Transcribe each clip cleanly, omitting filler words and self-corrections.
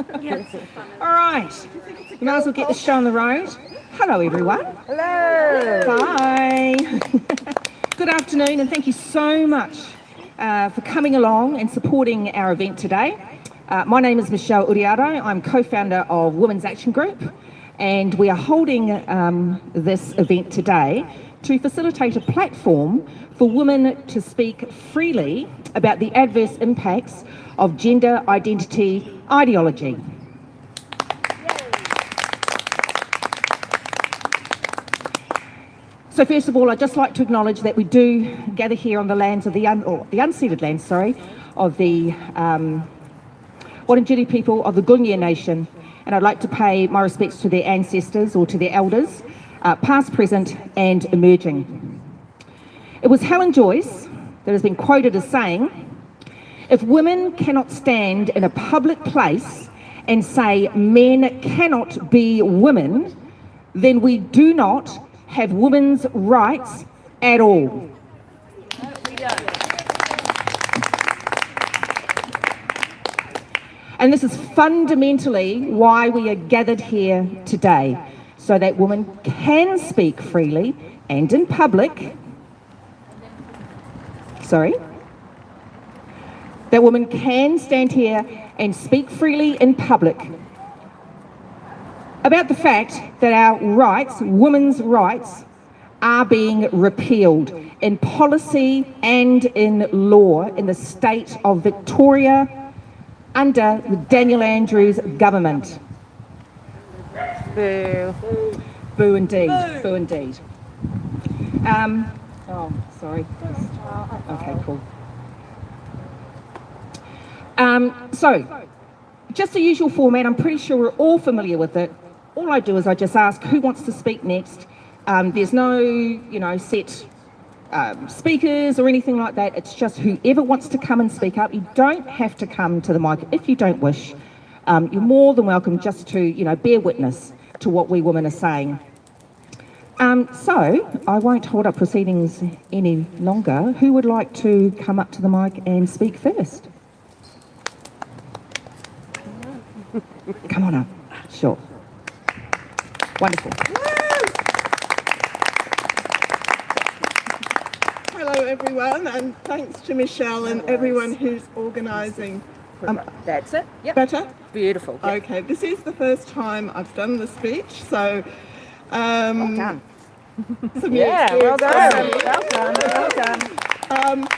All right, you might as well get the show on the road. Hello, everyone. Hello. Bye. Good afternoon, and thank you so much for coming along and supporting our event today. My name is Michelle Uriaro. I'm co-founder of Women's Action Group, and we are holding this event today to facilitate a platform for women to speak freely about the adverse impacts of gender identity ideology. So first of all, I'd just like to acknowledge that we do gather here on the lands of the unceded lands, of the Wurundjeri people of the Gulnya Nation, and I'd like to pay my respects to their ancestors or to their elders, past, present, and emerging. It was Helen Joyce that has been quoted as saying, "If women cannot stand in a public place and say men cannot be women, then we do not have women's rights at all." And this is fundamentally why we are gathered here today, so that women can speak freely and in public. That women can stand here and speak freely in public about the fact that our rights, women's rights, are being repealed in policy and in law in the state of Victoria under the Daniel Andrews government. Boo. Boo indeed, boo indeed. Sorry. Okay, cool. So, just the usual format. I'm pretty sure we're all familiar with it. All I do is I just ask who wants to speak next. There's no, set speakers or anything like that. It's just whoever wants to come and speak up. You don't have to come to the mic if you don't wish. You're more than welcome just to, bear witness to what we women are saying. So I won't hold up proceedings any longer. Who would like to come up to the mic and speak first? Come on up. Sure. Wonderful. Hello everyone, and thanks to Michelle and everyone who's organising. That's it. Yep. Better? Beautiful. Yep. Okay, this is the first time I've done the speech, so Well done. some Yeah, well done. experience. Well done.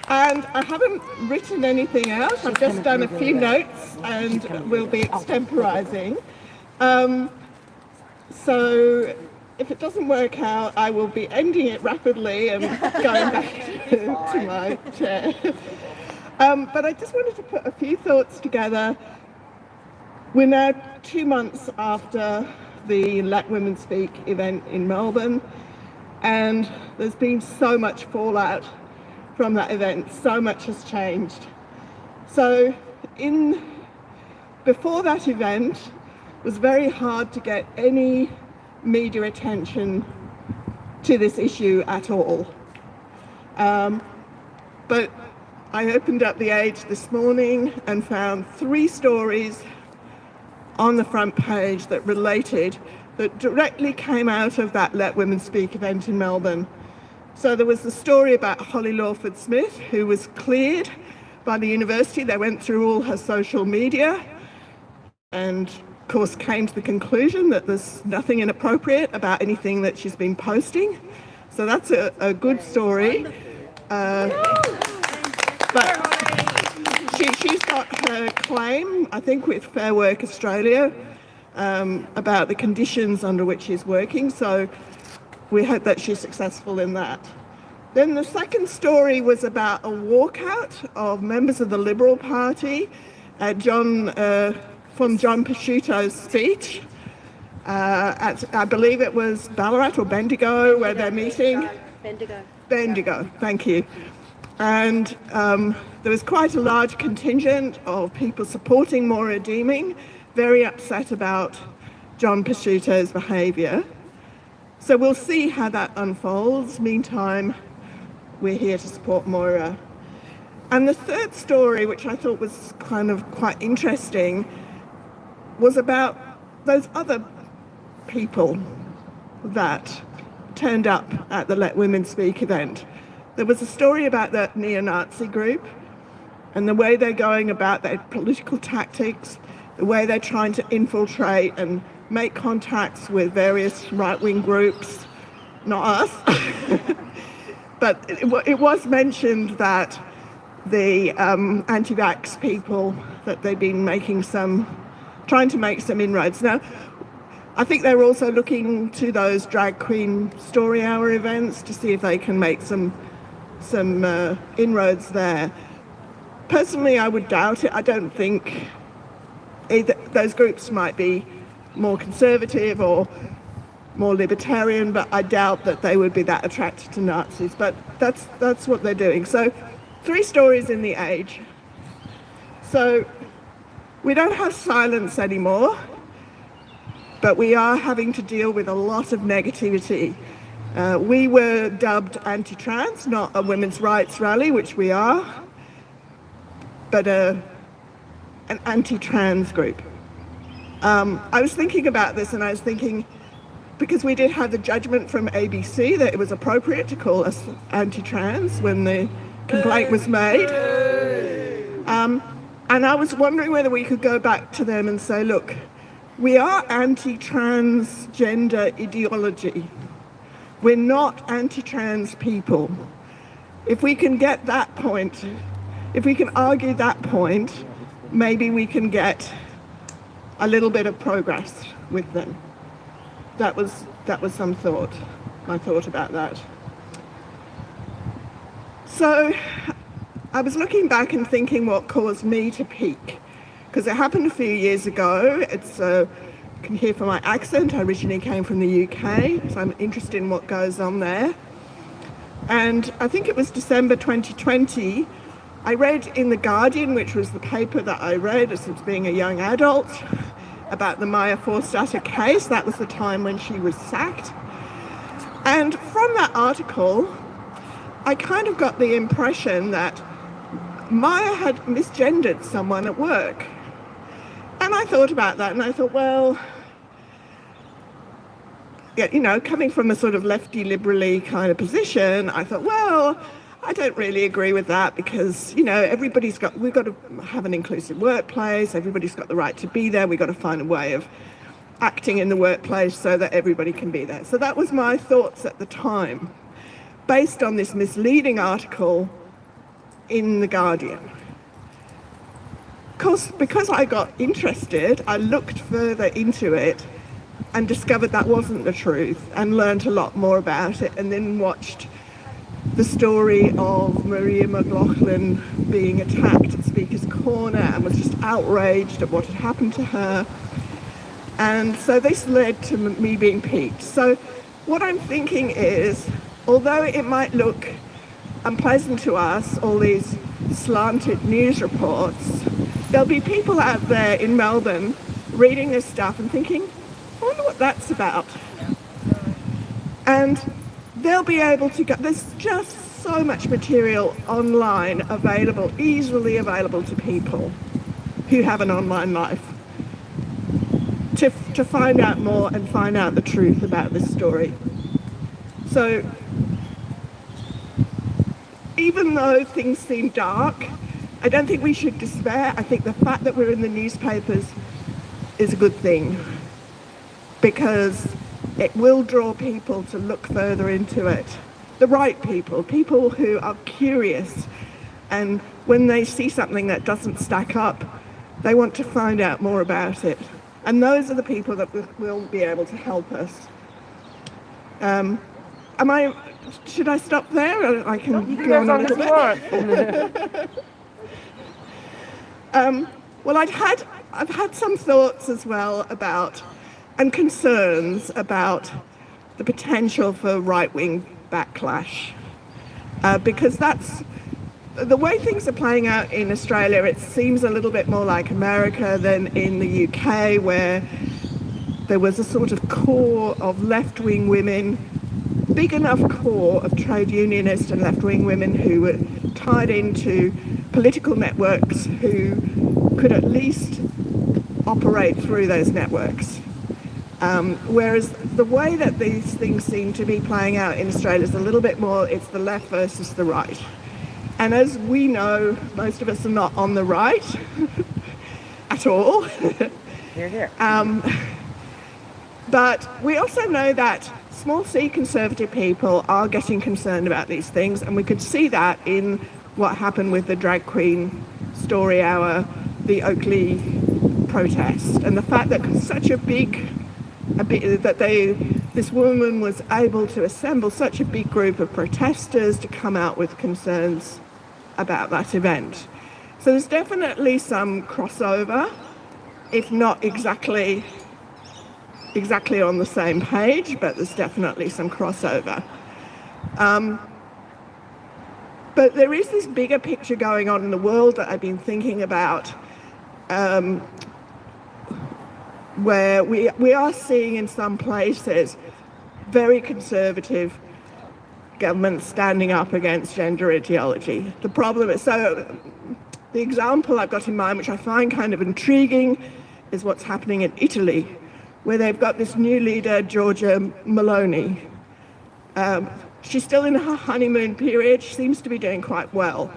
And I haven't written anything out. I've just done a few notes and we'll be extemporising. So if it doesn't work out, I will be ending it rapidly and going back to my chair. But I just wanted to put a few thoughts together. We're now 2 months after the Let Women Speak event in Melbourne, and there's been so much fallout from that event. So much has changed. So before that event, it was very hard to get any media attention to this issue at all. But I opened up The Age this morning and found 3 stories on the front page that directly came out of that Let Women Speak event in Melbourne. So there was the story about Holly Lawford-Smith, who was cleared by the university. They went through all her social media and, of course, came to the conclusion that there's nothing inappropriate about anything that she's been posting. So that's a good story. But she's got her claim, I think, with Fair Work Australia about the conditions under which she's working. So we hope that she's successful in that. Then the second story was about a walkout of members of the Liberal Party at John Prosciutto's speech at, I believe it was Ballarat or Bendigo, where they're meeting. Bendigo, thank you. And there was quite a large contingent of people supporting Maura Deeming, very upset about John Prosciutto's behaviour. So we'll see how that unfolds. Meantime, we're here to support Moira. And the third story, which I thought was kind of quite interesting, was about those other people that turned up at the Let Women Speak event. There was a story about that neo-Nazi group and the way they're going about their political tactics, the way they're trying to infiltrate and make contacts with various right-wing groups, not us. But it was mentioned that the anti-vax people, that they've been trying to make some inroads. Now, I think they're also looking to those drag queen story hour events to see if they can make some inroads there. Personally, I would doubt it. I don't think those groups might be more conservative or more libertarian, but I doubt that they would be that attracted to Nazis. But that's what they're doing. So 3 stories in the Age. So we don't have silence anymore, but we are having to deal with a lot of negativity. We were dubbed anti-trans, not a women's rights rally, which we are, but an anti-trans group. I was thinking about this, and I was thinking, because we did have the judgment from ABC that it was appropriate to call us anti-trans when the complaint was made. And I was wondering whether we could go back to them and say, look, we are anti-transgender ideology. We're not anti-trans people. If we can get that point, if we can argue that point, maybe we can get a little bit of progress with them. That was some thought, my thought about that. So I was looking back and thinking what caused me to peak, because it happened a few years ago. You can hear from my accent, I originally came from the UK, so I'm interested in what goes on there. And I think it was December 2020, I read in The Guardian, which was the paper that I read as being a young adult, about the Maya Forstater case. That was the time when she was sacked. And from that article, I kind of got the impression that Maya had misgendered someone at work. And I thought about that, and I thought, well, yeah, coming from a sort of lefty liberally kind of position, I thought, well, I don't really agree with that, because, we've got to have an inclusive workplace, everybody's got the right to be there, we've got to find a way of acting in the workplace so that everybody can be there. So that was my thoughts at the time, based on this misleading article in The Guardian. Of course, because I got interested, I looked further into it and discovered that wasn't the truth, and learned a lot more about it, and then watched the story of Maria McLaughlin being attacked at Speaker's Corner and was just outraged at what had happened to her. And so this led to me being piqued. So what I'm thinking is, although it might look unpleasant to us, all these slanted news reports, there'll be people out there in Melbourne reading this stuff and thinking, I wonder what that's about. And they'll be able to go, there's just so much material online available, easily available to people who have an online life, to find out more and find out the truth about this story. So even though things seem dark, I don't think we should despair. I think the fact that we're in the newspapers is a good thing, because it will draw people to look further into it. The right people who are curious, and when they see something that doesn't stack up, they want to find out more about it. And those are the people that will be able to help us. Should I stop there? Or I can go on a little bit. Well, I've had some thoughts as well about, and concerns about, the potential for right-wing backlash, because that's the way things are playing out in Australia. It seems a little bit more like America than in the UK, where there was a sort of core of left-wing women, big enough core of trade unionist and left-wing women who were tied into political networks, who could at least operate through those networks. Whereas the way that these things seem to be playing out in Australia is a little bit more, it's the left versus the right. And as we know, most of us are not on the right at all. Here, here. But we also know that small c conservative people are getting concerned about these things, and we could see that in what happened with the drag queen story hour, the Oakley protest, and the fact that this woman was able to assemble such a big group of protesters to come out with concerns about that event. So there's definitely some crossover, if not exactly on the same page, but there's definitely some crossover. But there is this bigger picture going on in the world that I've been thinking about, where we are seeing in some places very conservative governments standing up against gender ideology. The problem is, so the example I've got in mind, which I find kind of intriguing, is what's happening in Italy, where they've got this new leader, Giorgia Meloni. She's still in her honeymoon period. She seems to be doing quite well.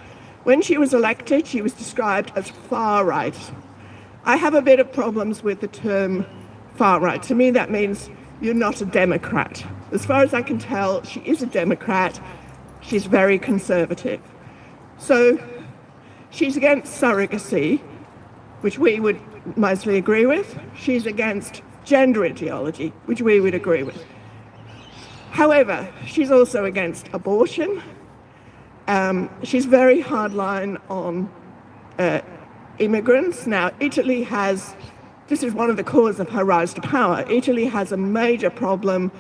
When she was elected, she was described as far right. I have a bit of problems with the term far right. To me, that means you're not a Democrat. As far as I can tell, she is a Democrat. She's very conservative. So she's against surrogacy, which we would mostly agree with. She's against gender ideology, which we would agree with. However, she's also against abortion. She's very hardline on immigrants. Now, Italy has, this is one of the causes of her rise to power. Italy has a major problem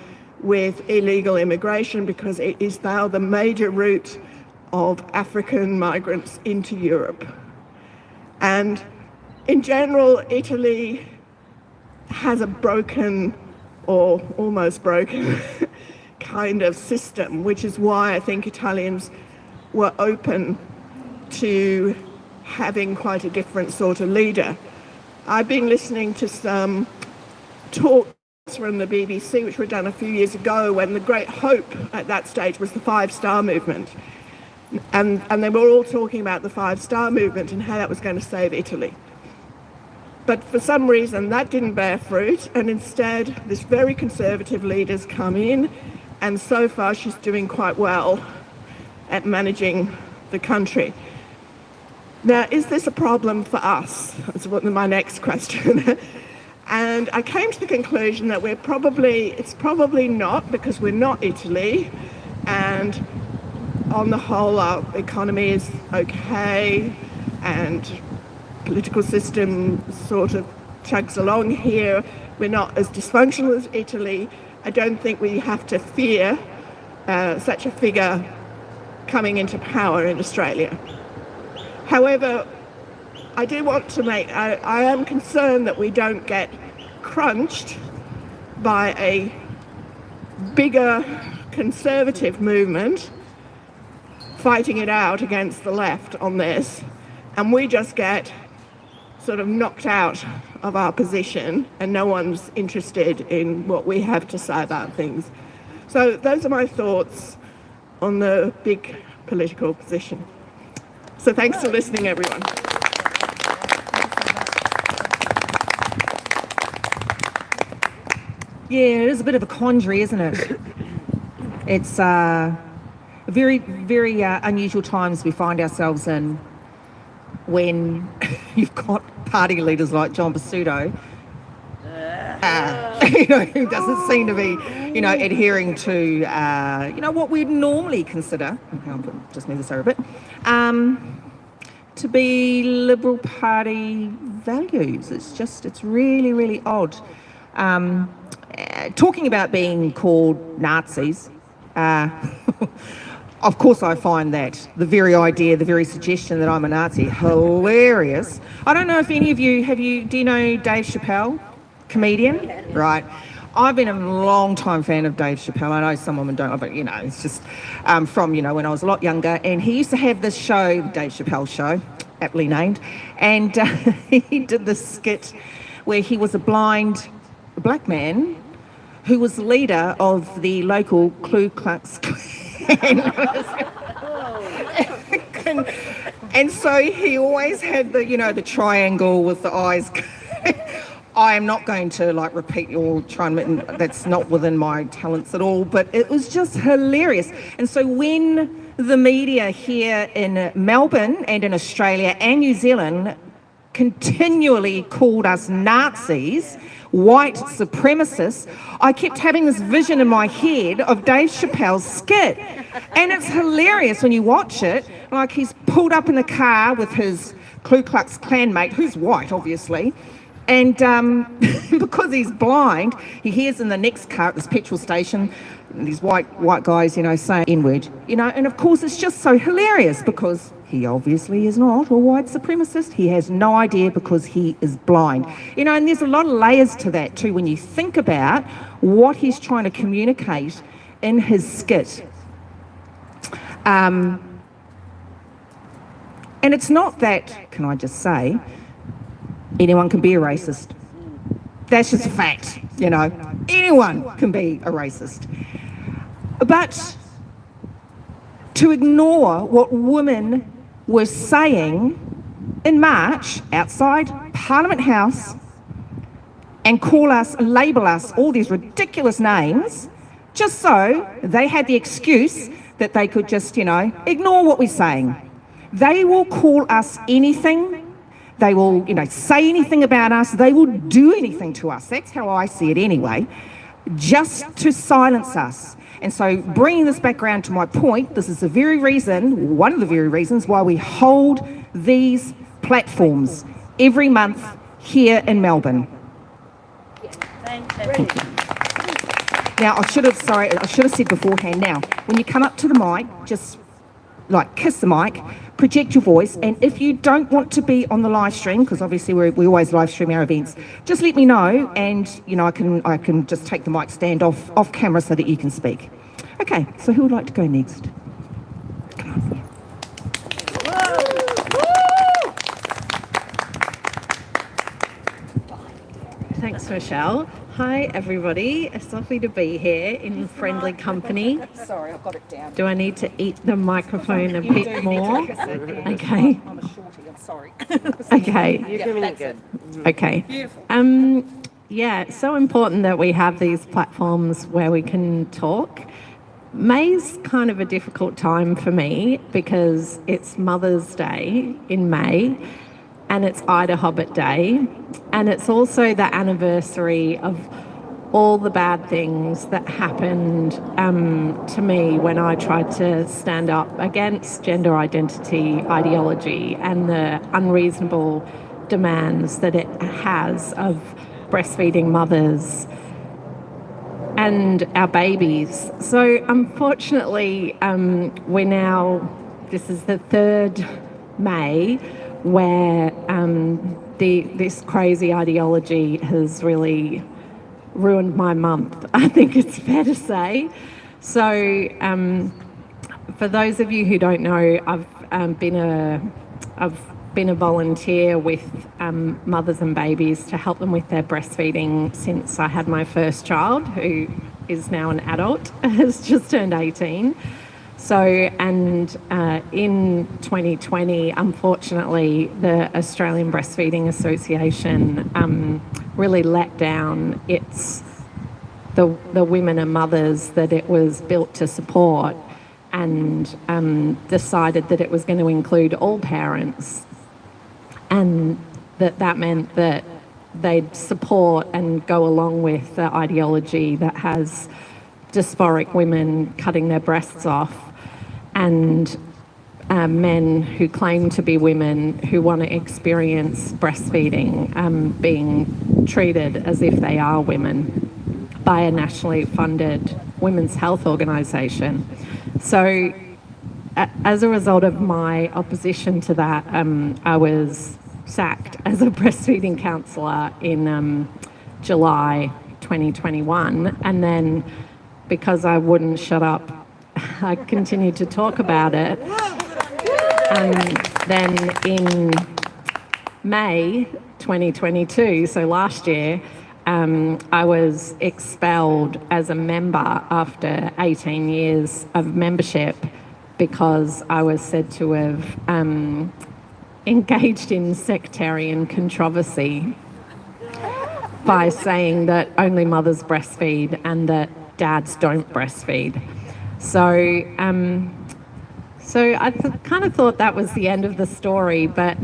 with illegal immigration because it is now the major route of African migrants into Europe. And in general, Italy has a broken or almost broken kind of system, which is why I think Italians were open to having quite a different sort of leader. I've been listening to some talks from the BBC, which were done a few years ago, when the great hope at that stage was the Five-Star Movement. And they were all talking about the Five-Star Movement and how that was going to save Italy. But for some reason, that didn't bear fruit, and instead, this very conservative leader's come in, and so far she's doing quite well at managing the country. Now, is this a problem for us? That's my next question. And I came to the conclusion that it's probably not, because we're not Italy, and on the whole our economy is okay, and political system sort of chugs along here. We're not as dysfunctional as Italy. I don't think we have to fear such a figure coming into power in Australia. However, I do want to I am concerned that we don't get crunched by a bigger conservative movement fighting it out against the left on this, and we just get sort of knocked out of our position and no one's interested in what we have to say about things. So those are my thoughts on the big political position. So thanks for listening, everyone. Yeah, it is a bit of a quandary, isn't it? It's very, very unusual times we find ourselves in when you've got party leaders like John Basuto, who doesn't seem to be, adhering to, what we'd normally consider, I'll just move this over a bit, to be Liberal Party values. It's really, really odd. Talking about being called Nazis, of course I find that the very idea, the very suggestion that I'm a Nazi, hilarious. I don't know if any of you, do you know Dave Chappelle, comedian? Right. I've been a long time fan of Dave Chappelle. I know some women don't, but it's just from, when I was a lot younger. And he used to have this show, the Dave Chappelle Show, aptly named. And he did this skit where he was a blind black man who was the leader of the local Ku Klux Klan. And so he always had the triangle with the eyes. I am not going to repeat or try and that's not within my talents at all, but it was just hilarious. And so when the media here in Melbourne and in Australia and New Zealand continually called us Nazis, white supremacists, I kept having this vision in my head of Dave Chappelle's skit. And it's hilarious when you watch it. Like, he's pulled up in a car with his Ku Klux Klan mate, who's white, obviously. And because he's blind, he hears in the next car at this petrol station these white guys, saying N-word, and of course it's just so hilarious because he obviously is not a white supremacist. He has no idea because he is blind. And there's a lot of layers to that too when you think about what he's trying to communicate in his skit. And it's not that, can I just say, anyone can be a racist. That's just a fact, Anyone can be a racist. But to ignore what women were saying in March outside Parliament House and label us all these ridiculous names just so they had the excuse that they could just, ignore what we're saying. They will call us anything. They will, say anything about us. They will do anything to us. That's how I see it anyway, just to silence us. And so bringing this back around to my point, this is one of the very reasons why we hold these platforms every month here in Melbourne. Thank you. Now, I should have said beforehand, now, when you come up to the mic, just kiss the mic, project your voice, and if you don't want to be on the live stream, because obviously we always live stream our events, just let me know, and I can just take the mic stand off camera so that you can speak. Okay, so who would like to go next? Come on. Thanks, Michelle. Hi, everybody. It's lovely to be here in friendly company. Sorry, I've got it down. Do I need to eat the microphone a bit more? Okay. I'm a shorty, I'm sorry. Okay. You're doing it good. Okay. Yeah, it's so important that we have these platforms where we can talk. May's kind of a difficult time for me because it's Mother's Day in May, and it's Ida Hobbit Day, and it's also the anniversary of all the bad things that happened to me when I tried to stand up against gender identity ideology and the unreasonable demands that it has of breastfeeding mothers and our babies. So unfortunately, this is the 3rd May, where this crazy ideology has really ruined my month, I think it's fair to say. So for those of you who don't know, I've been a volunteer with mothers and babies to help them with their breastfeeding since I had my first child, who is now an adult, has just turned 18. So, and in 2020, unfortunately, the Australian Breastfeeding Association really let down the women and mothers that it was built to support, and decided that it was going to include all parents, and that meant that they'd support and go along with the ideology that has dysphoric women cutting their breasts off, and men who claim to be women who want to experience breastfeeding being treated as if they are women by a nationally funded women's health organisation. So as a result of my opposition to that, I was sacked as a breastfeeding counsellor in July 2021, and then because I wouldn't shut up, I continued to talk about it. And then in May 2022, so last year, I was expelled as a member after 18 years of membership because I was said to have engaged in sectarian controversy by saying that only mothers breastfeed and that dads don't breastfeed. So I kind of thought that was the end of the story, but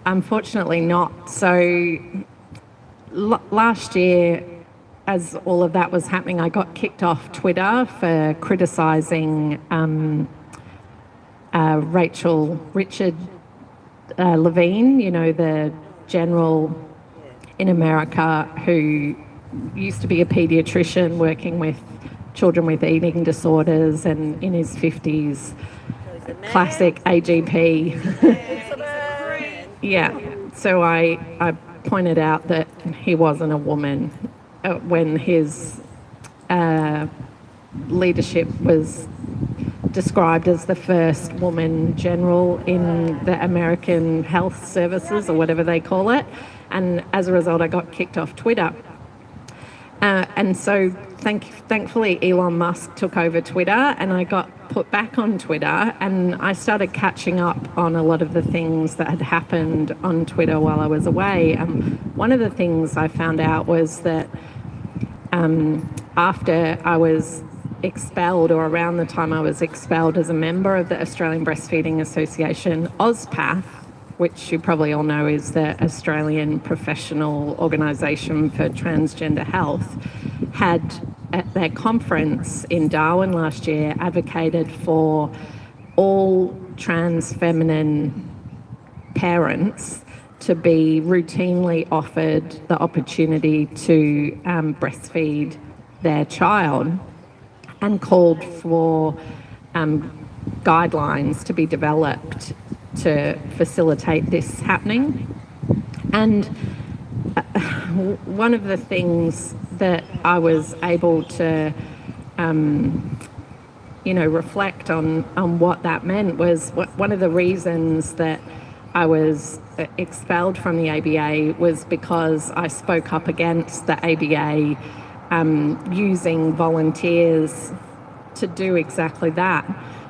unfortunately not. So last year, as all of that was happening, I got kicked off Twitter for criticising Richard Levine, you know, the general in America who used to be a paediatrician working with children with eating disorders and in his 50s, classic AGP. Yeah, so I pointed out that he wasn't a woman when his leadership was described as the first woman general in the American health services or whatever they call it. And as a result, I got kicked off Twitter. And so thankfully, Elon Musk took over Twitter and I got put back on Twitter, and I started catching up on a lot of the things that had happened on Twitter while I was away. One of the things I found out was that after I was expelled, or around the time I was expelled as a member of the Australian Breastfeeding Association, AusPath, which you probably all know is the Australian professional organisation for transgender health, had at their conference in Darwin last year advocated for all trans feminine parents to be routinely offered the opportunity to breastfeed their child, and called for guidelines to be developed to facilitate this happening. And one of the things that I was able to reflect on what that meant was one of the reasons that I was expelled from the ABA was because I spoke up against the ABA using volunteers to do exactly that.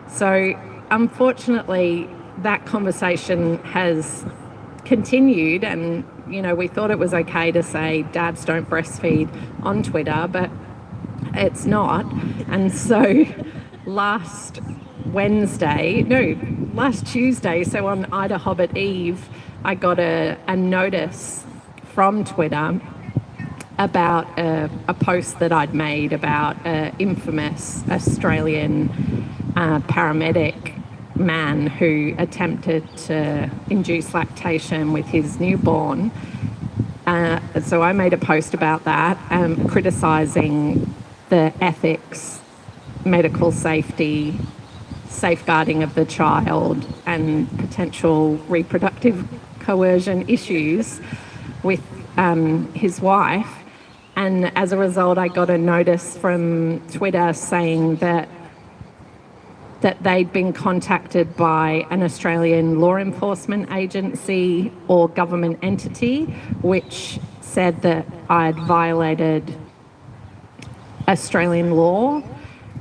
So unfortunately, that conversation has continued, and we thought it was okay to say dads don't breastfeed on Twitter, but it's not. And so last Tuesday, so on Ida Hobbit Eve, I got a notice from Twitter about a post that I'd made about an infamous Australian paramedic man who attempted to induce lactation with his newborn. So I made a post about that, criticising the ethics, medical safety, safeguarding of the child and potential reproductive coercion issues with his wife. And as a result, I got a notice from Twitter saying that they'd been contacted by an Australian law enforcement agency or government entity which said that I'd violated Australian law,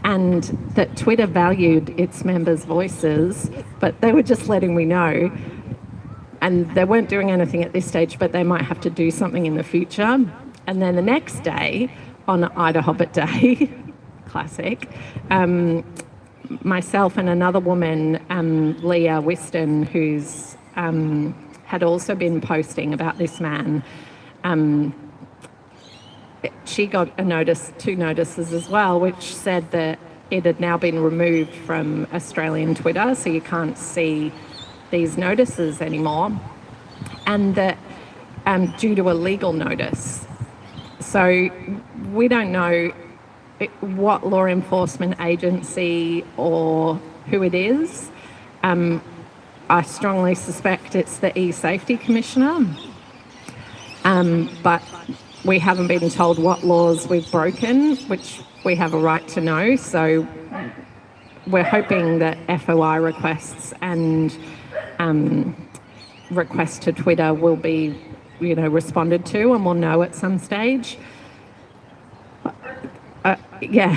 and that Twitter valued its members' voices, but they were just letting me know. And they weren't doing anything at this stage, but they might have to do something in the future. And then the next day, on Ida Hobbit Day, classic, myself and another woman, Leah Whiston, who's had also been posting about this man, she got two notices as well, which said that it had now been removed from Australian Twitter, so you can't see these notices anymore, and that due to a legal notice. So we don't know what law enforcement agency or who it is. I strongly suspect it's the E-Safety Commissioner, but we haven't been told what laws we've broken, which we have a right to know. So we're hoping that FOI requests and request to Twitter will be, responded to, and we'll know at some stage.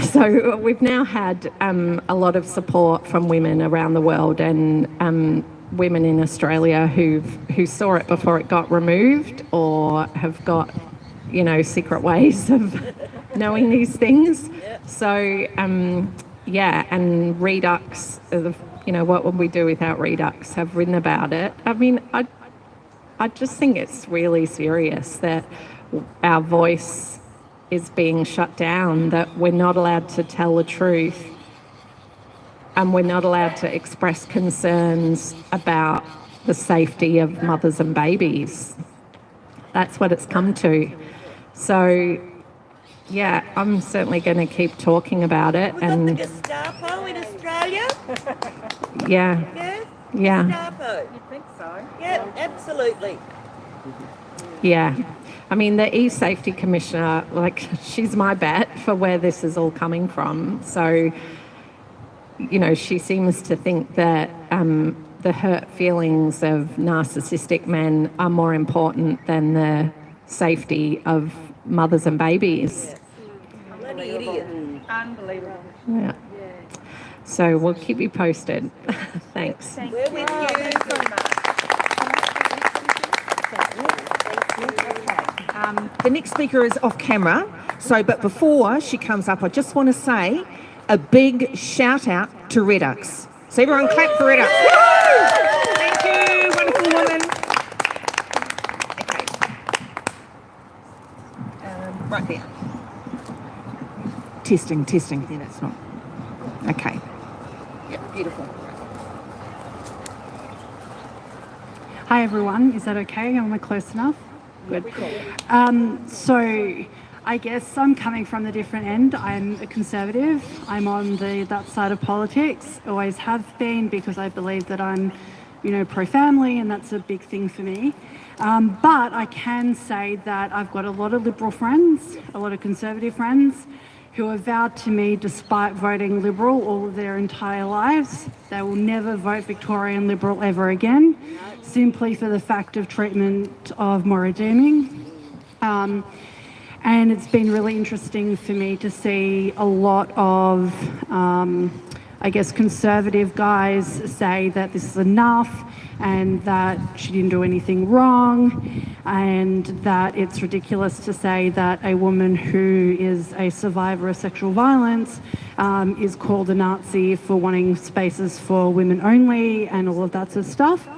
So we've now had a lot of support from women around the world, and women in Australia who saw it before it got removed, or have got, secret ways of knowing these things. So, and Redux, what would we do without Redux, have written about it. I mean, I just think it's really serious that our voice is being shut down, that we're not allowed to tell the truth, and we're not allowed to express concerns about the safety of mothers and babies. That's what it's come to. So, yeah, I'm certainly going to keep talking about it. We've got the Gestapo in Australia. Yeah. Gestapo. You think so? Yeah, absolutely. Yeah. I mean, the e-safety commissioner, she's my bet for where this is all coming from. So, she seems to think that the hurt feelings of narcissistic men are more important than the safety of mothers and babies. Bloody idiot. Unbelievable. Yeah. So we'll keep you posted. Thanks. We're with you. The next speaker is off camera. But before she comes up, I just want to say a big shout out to Redux. So everyone clap for Redux. Thank you, wonderful woman. Okay. Right there. Testing. Yeah, that's not. Okay. Yeah, beautiful. Hi everyone, is that okay? Am I close enough? Good. So I guess I'm coming from the different end. I'm a conservative. I'm on that side of politics. Always have been, because I believe that I'm, pro-family, and that's a big thing for me. But I can say that I've got a lot of Liberal friends, a lot of Conservative friends, who have vowed to me, despite voting Liberal all of their entire lives, they will never vote Victorian Liberal ever again, simply for the fact of treatment of moral redeeming. And it's been really interesting for me to see a lot of, conservative guys say that this is enough, and that she didn't do anything wrong, and that it's ridiculous to say that a woman who is a survivor of sexual violence is called a Nazi for wanting spaces for women only, and all of that sort of stuff.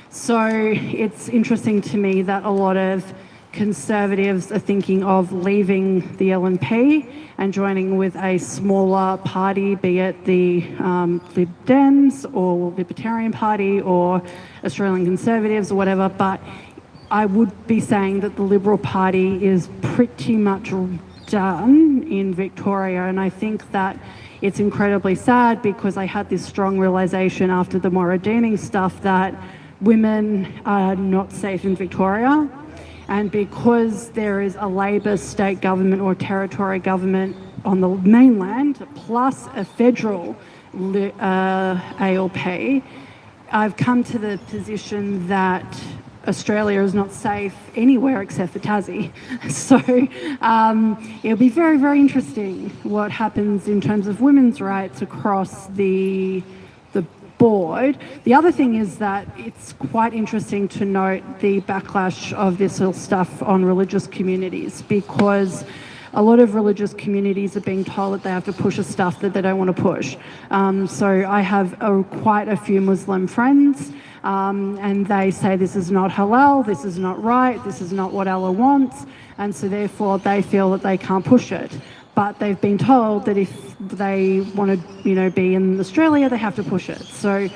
So it's interesting to me that a lot of Conservatives are thinking of leaving the LNP and joining with a smaller party, be it the Lib Dems or Libertarian Party or Australian Conservatives or whatever. But I would be saying that the Liberal Party is pretty much done in Victoria, and I think that it's incredibly sad, because I had this strong realisation after the moral redeeming stuff that women are not safe in Victoria. And because there is a Labor state government or territory government on the mainland, plus a federal ALP, I've come to the position that Australia is not safe anywhere except for Tassie. So it'll be very, very interesting what happens in terms of women's rights across the board. The other thing is that it's quite interesting to note the backlash of this sort of stuff on religious communities, because a lot of religious communities are being told that they have to push a stuff that they don't want to push. So I have quite a few Muslim friends, and they say this is not halal, this is not right, this is not what Allah wants, and so therefore they feel that they can't push it. But they've been told that if they want to, be in Australia, they have to push it. So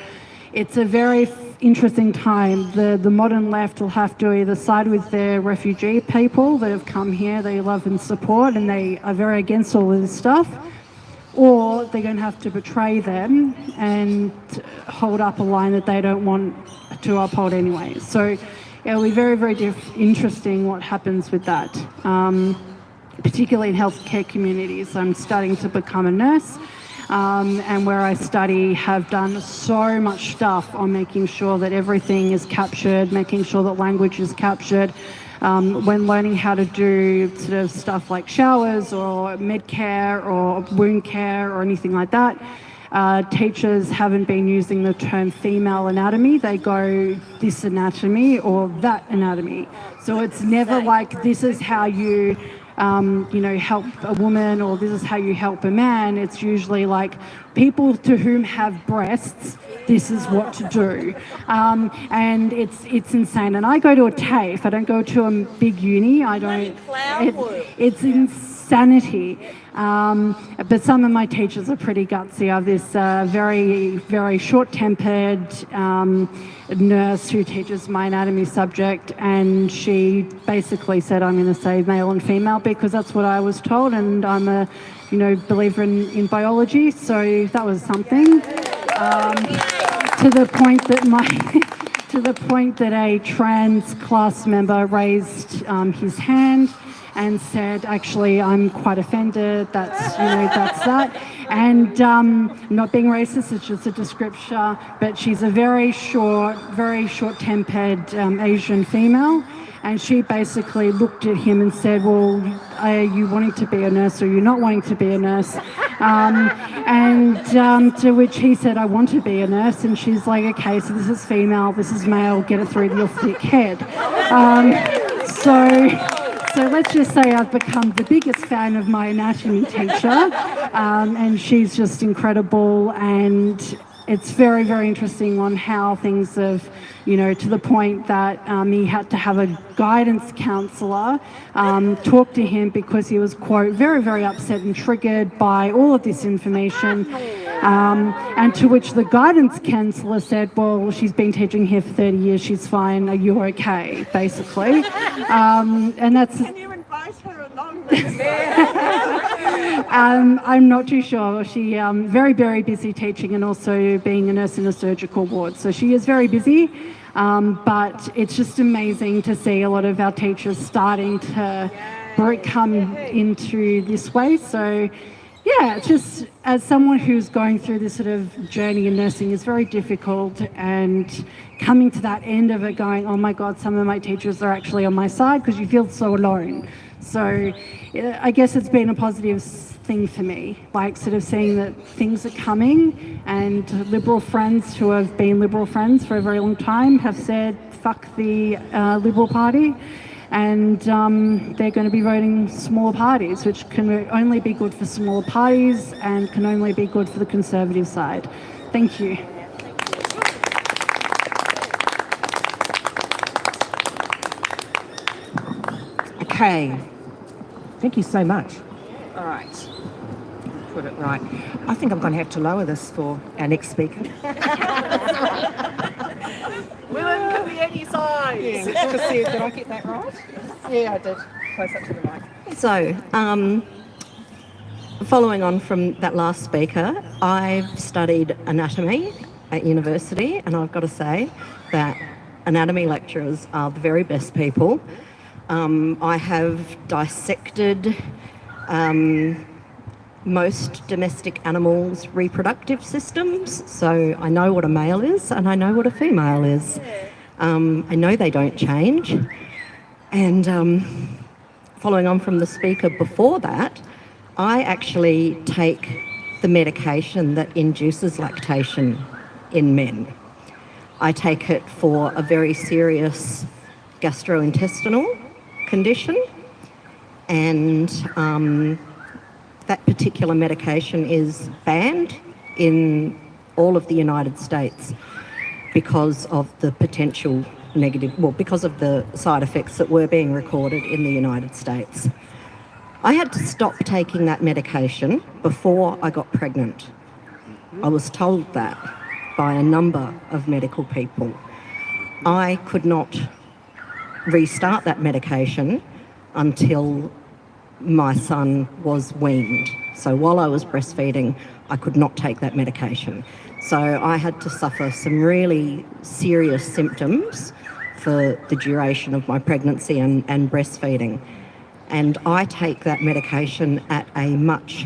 it's a very interesting time. The modern left will have to either side with their refugee people that have come here, they love and support, and they are very against all of this stuff, or they're going to have to betray them and hold up a line that they don't want to uphold anyway. So it'll be very, very interesting what happens with that. Particularly in healthcare communities. I'm starting to become a nurse, and where I study have done so much stuff on making sure that everything is captured, making sure that language is captured. When learning how to do sort of stuff like showers or med care or wound care or anything like that, teachers haven't been using the term female anatomy. They go this anatomy or that anatomy. So it's never like this is how you help a woman or this is how you help a man. It's usually like people to whom have breasts, this is what to do. And it's insane. And I go to a TAFE. I don't go to a big uni. I don't. It's insanity. But some of my teachers are pretty gutsy. I have this very, very short-tempered nurse who teaches my anatomy subject, and she basically said, I'm going to say male and female because that's what I was told, and I'm a believer in biology, so that was something. To the point that a trans class member raised his hand and said, actually, I'm quite offended, that's that. And not being racist, it's just a description, but she's a very short-tempered Asian female. And she basically looked at him and said, well, are you wanting to be a nurse or are you not wanting to be a nurse? To which he said, I want to be a nurse. And she's like, okay, so this is female, this is male, get it through your thick head. So let's just say I've become the biggest fan of my anatomy teacher, and she's just incredible, and it's very, very interesting on how things have, to the point that he had to have a guidance counsellor talk to him because he was, quote, very, very upset and triggered by all of this information. And to which the guidance counsellor said, well, she's been teaching here for 30 years, she's fine, are you okay, basically. And that's... Can you invite her along with us? I'm not too sure. She very, very busy teaching and also being a nurse in a surgical ward. So she is very busy, but it's just amazing to see a lot of our teachers starting to come into this way. So yeah, just as someone who's going through this sort of journey in nursing is very difficult, and coming to that end of it going, oh my God, some of my teachers are actually on my side, because you feel so alone. So I guess it's been a positive thing for me, like sort of seeing that things are coming, and Liberal friends who have been Liberal friends for a very long time have said, fuck the Liberal Party. And they're going to be voting smaller parties, which can only be good for smaller parties and can only be good for the Conservative side. Thank you. Okay. Thank you so much. All right. Put it right. I think I'm going to have to lower this for our next speaker. Women can be any size. Did I get that right? Yeah, I did. Close up to the mic. So, following on from that last speaker, I've studied anatomy at university, and I've got to say that anatomy lecturers are the very best people. I have dissected most domestic animals' reproductive systems, so I know what a male is and I know what a female is. I know they don't change. And following on from the speaker before that, I actually take the medication that induces lactation in men. I take it for a very serious gastrointestinal condition, and that particular medication is banned in all of the United States because of the potential because of the side effects that were being recorded in the United States. I had to stop taking that medication before I got pregnant. I was told that by a number of medical people. I could not restart that medication until my son was weaned. So while I was breastfeeding, I could not take that medication. So I had to suffer some really serious symptoms for the duration of my pregnancy and breastfeeding. And I take that medication at a much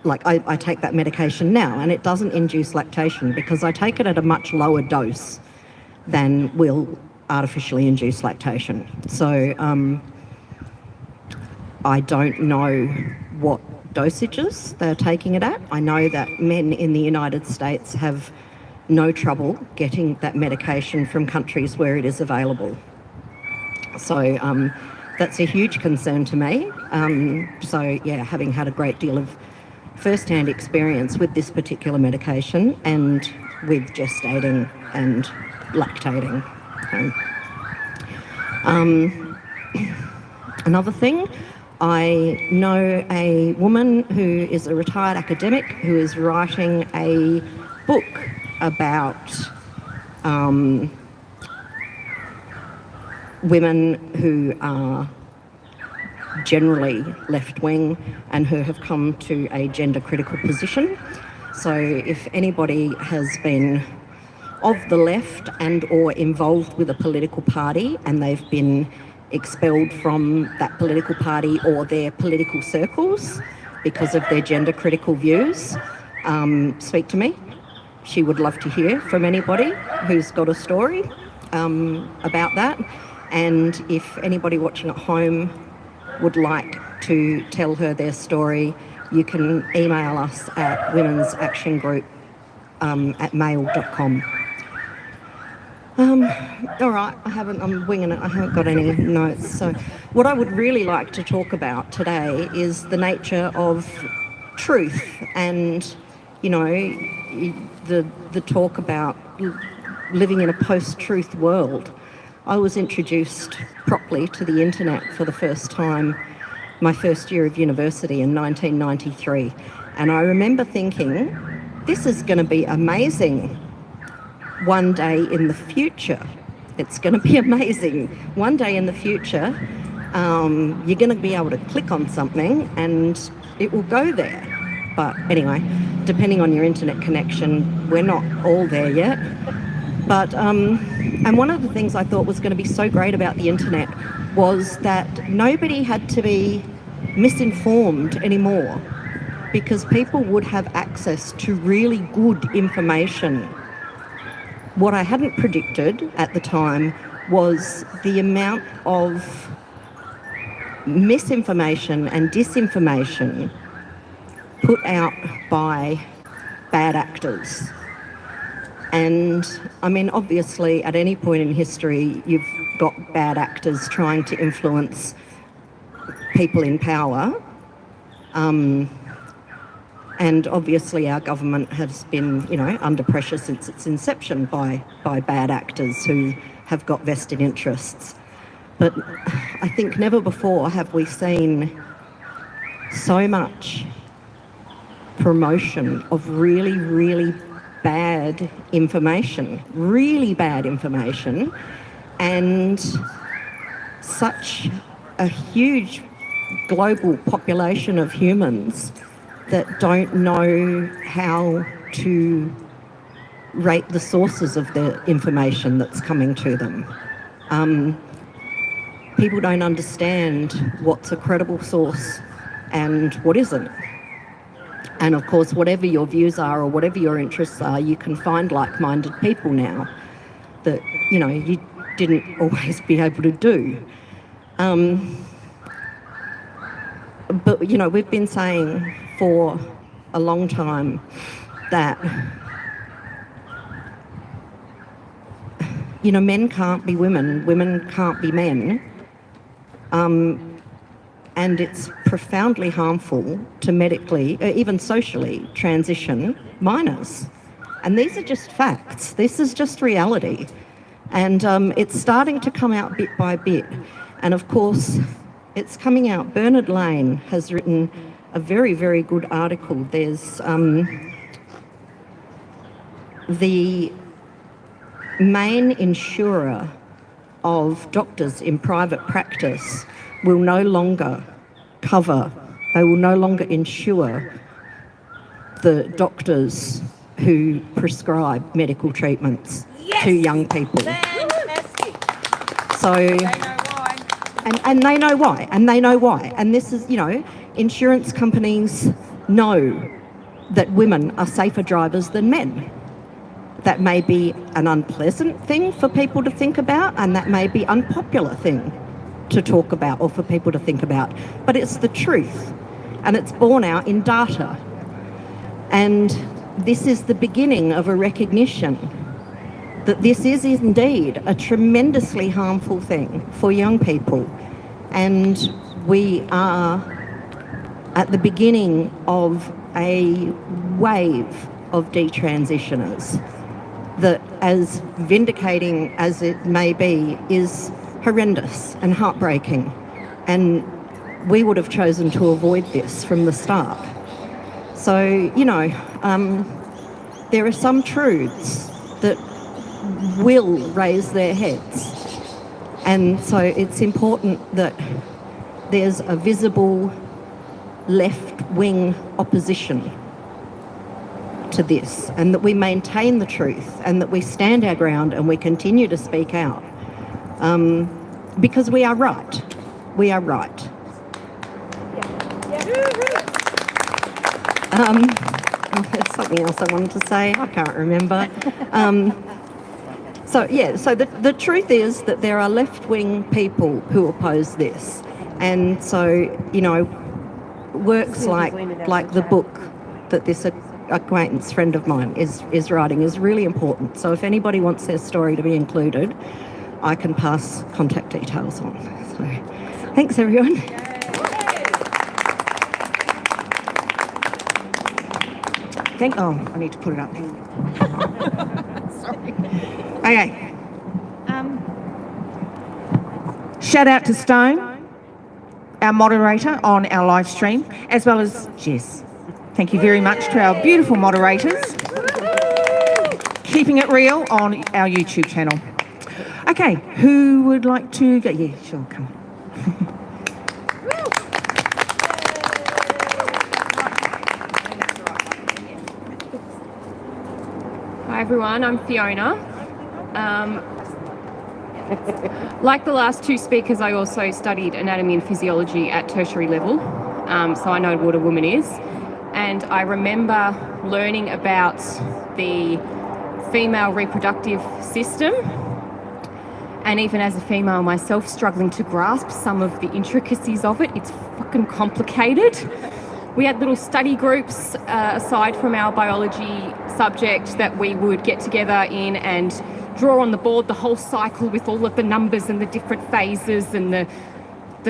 I take that medication now, and it doesn't induce lactation because I take it at a much lower dose than will artificially induce lactation. So I don't know what dosages they're taking it at. I know that men in the United States have no trouble getting that medication from countries where it is available. So that's a huge concern to me. So yeah, having had a great deal of first-hand experience with this particular medication and with gestating and lactating. Another thing, I know a woman who is a retired academic who is writing a book about women who are generally left-wing and who have come to a gender-critical position. So if anybody has been of the left and or involved with a political party and they've been expelled from that political party or their political circles because of their gender-critical views, speak to me. She would love to hear from anybody who's got a story about that. And if anybody watching at home would like to tell her their story, you can email us at womensactiongroup@mail.com. All right, I'm winging it. I haven't got any notes. So what I would really like to talk about today is the nature of truth and, you know, the talk about living in a post-truth world. I was introduced properly to the internet for the first time my first year of university in 1993. And I remember thinking, this is going to be amazing one day in the future. It's going to be amazing. One day in the future, you're going to be able to click on something and it will go there. But anyway, depending on your internet connection, we're not all there yet. But, and one of the things I thought was going to be so great about the internet was that nobody had to be misinformed anymore because people would have access to really good information. What I hadn't predicted at the time was the amount of misinformation and disinformation put out by bad actors. And I mean, obviously, at any point in history, you've got bad actors trying to influence people in power. And obviously our government has been, you know, under pressure since its inception by bad actors who have got vested interests. But I think never before have we seen so much promotion of really, really bad information, and such a huge global population of humans that don't know how to rate the sources of the information that's coming to them. People don't understand what's a credible source and what isn't. And of course, whatever your views are or whatever your interests are, you can find like-minded people now that, you know, you didn't always be able to do. But, you know, we've been saying for a long time that, you know, men can't be women, women can't be men. And it's profoundly harmful to medically, even socially, transition minors. And these are just facts. This is just reality. And it's starting to come out bit by bit. And of course, it's coming out. Bernard Lane has written a very, very good article. There's the main insurer of doctors in private practice will no longer cover, they will no longer insure the doctors who prescribe medical treatments to young people. Fantastic. So, They know why. and they know why, and they know why. And this is, you know, insurance companies know that women are safer drivers than men. That may be an unpleasant thing for people to think about, and that may be an unpopular thing to talk about or for people to think about. But it's the truth, and it's borne out in data. And this is the beginning of a recognition that this is indeed a tremendously harmful thing for young people. And we are at the beginning of a wave of detransitioners that, as vindicating as it may be, is horrendous and heartbreaking. And we would have chosen to avoid this from the start. So, you know, there are some truths that will raise their heads. And so it's important that there's a visible left-wing opposition to this, and that we maintain the truth, and that we stand our ground and we continue to speak out. Because we are right. We are right. There's something else I wanted to say. I can't remember. So the truth is that there are left-wing people who oppose this. And so, you know, works like the book that this acquaintance friend of mine is writing is really important. So if anybody wants their story to be included, I can pass contact details on. So thanks, everyone. I need to put it up. Sorry. Okay. Shout out to Stone, our moderator on our live stream, as well as Jess. Thank you very much to our beautiful moderators. Keeping it real on our YouTube channel. Okay, who would like to go? Yeah, sure, come on. Hi everyone, I'm Fiona. Like the last two speakers, I also studied anatomy and physiology at tertiary level, so I know what a woman is. And I remember learning about the female reproductive system, and even as a female myself, struggling to grasp some of the intricacies of it. It's fucking complicated. We had little study groups aside from our biology subject that we would get together in and draw on the board the whole cycle with all of the numbers and the different phases and the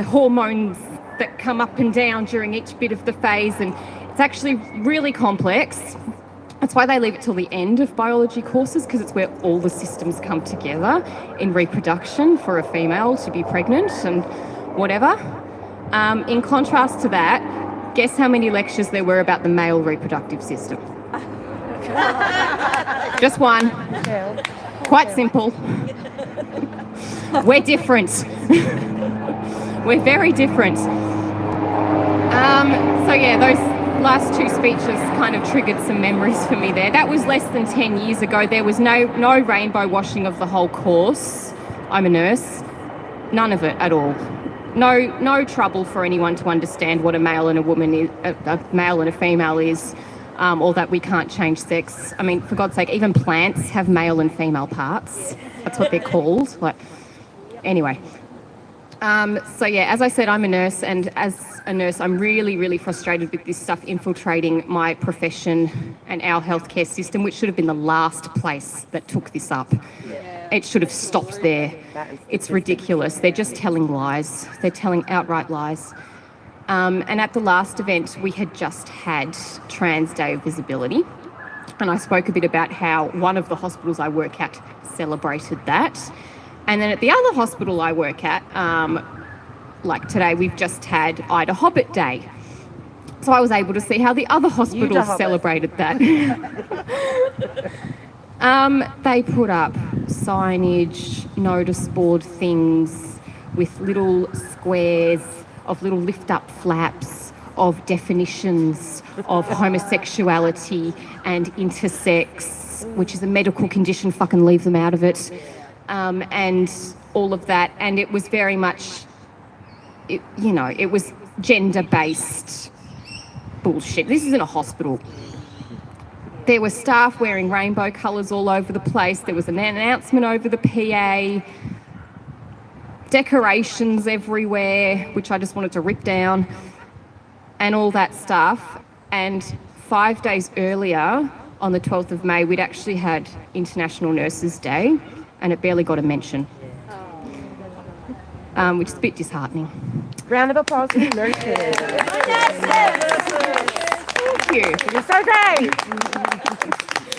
hormones that come up and down during each bit of the phase. And it's actually really complex. That's why they leave it till the end of biology courses, because it's where all the systems come together in reproduction for a female to be pregnant and whatever. In contrast to that, guess how many lectures there were about the male reproductive system? Just one. Quite simple. We're different. We're very different. So yeah, those last two speeches kind of triggered some memories for me there. That was less than 10 years ago. There was no rainbow washing of the whole course. I'm a nurse. None of it at all. No trouble for anyone to understand what a male and a woman is, a male and a female is, or that we can't change sex. I mean, for God's sake, even plants have male and female parts. That's what they're called. Anyway. So yeah, as I said, I'm a nurse, and as a nurse, I'm really, really frustrated with this stuff infiltrating my profession and our healthcare system, which should have been the last place that took this up. It should have stopped there. It's ridiculous. They're just telling lies. They're telling outright lies. And at the last event, we had just had Trans Day of Visibility. And I spoke a bit about how one of the hospitals I work at celebrated that. And then at the other hospital I work at, like today, we've just had Ida Hobbit Day. So I was able to see how the other hospitals celebrated that. They put up signage, notice board things with little squares of little lift-up flaps of definitions of homosexuality and intersex, which is a medical condition, fucking leave them out of it, and all of that. And it was very much, it was gender-based bullshit. This isn't a hospital. There were staff wearing rainbow colours all over the place. There was an announcement over the PA, decorations everywhere, which I just wanted to rip down, and all that stuff. And 5 days earlier, on the 12th of May, we'd actually had International Nurses Day, and it barely got a mention, which is a bit disheartening. Round of applause for the nurses. Thank you. You're so great.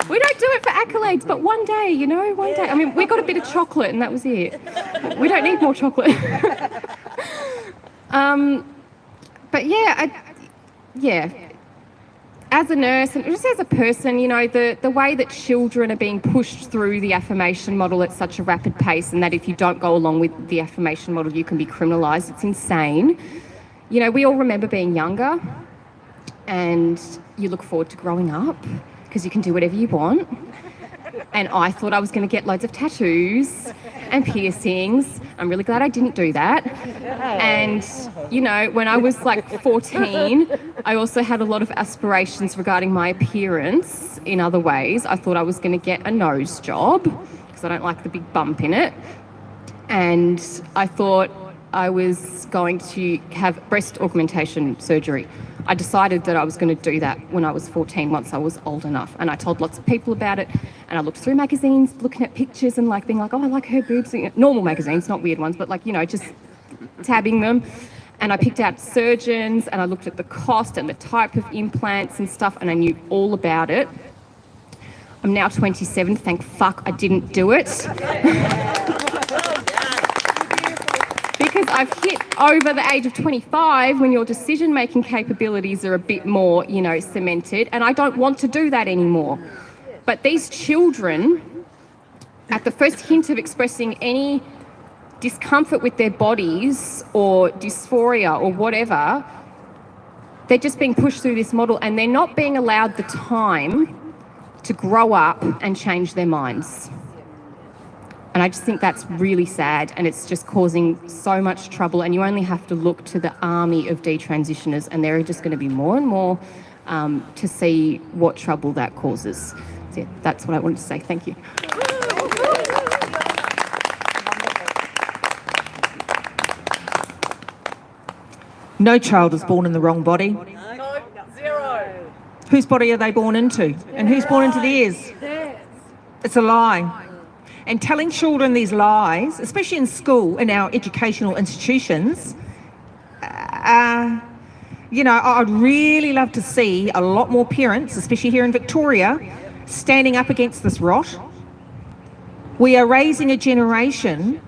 We don't do it for accolades, but one day, you know, one day. I mean, we got a bit of chocolate and that was it. We don't need more chocolate. But yeah, as a nurse and just as a person, you know, the way that children are being pushed through the affirmation model at such a rapid pace, and that if you don't go along with the affirmation model, you can be criminalised, it's insane. You know, we all remember being younger and you look forward to growing up because you can do whatever you want. And I thought I was going to get loads of tattoos and piercings. I'm really glad I didn't do that. And, you know, when I was like 14, I also had a lot of aspirations regarding my appearance in other ways. I thought I was going to get a nose job because I don't like the big bump in it. And I thought I was going to have breast augmentation surgery. I decided that I was going to do that when I was 14, once I was old enough. And I told lots of people about it. And I looked through magazines, looking at pictures and like being like, oh, I like her boobs. Normal magazines, not weird ones, but like, you know, just tabbing them. And I picked out surgeons and I looked at the cost and the type of implants and stuff, and I knew all about it. I'm now 27. Thank fuck I didn't do it. Because I've hit over the age of 25 when your decision-making capabilities are a bit more, you know, cemented, and I don't want to do that anymore. But these children, at the first hint of expressing any discomfort with their bodies or dysphoria or whatever, they're just being pushed through this model and they're not being allowed the time to grow up and change their minds. And I just think that's really sad, and it's just causing so much trouble, and you only have to look to the army of detransitioners and there are just going to be more and more to see what trouble that causes. So yeah, that's what I wanted to say. Thank you. No child is born in the wrong body. No, zero. Whose body are they born into? And who's born into theirs? It's a lie. And telling children these lies, especially in school, in our educational institutions, you know, I'd really love to see a lot more parents, especially here in Victoria, standing up against this rot. We are raising a generation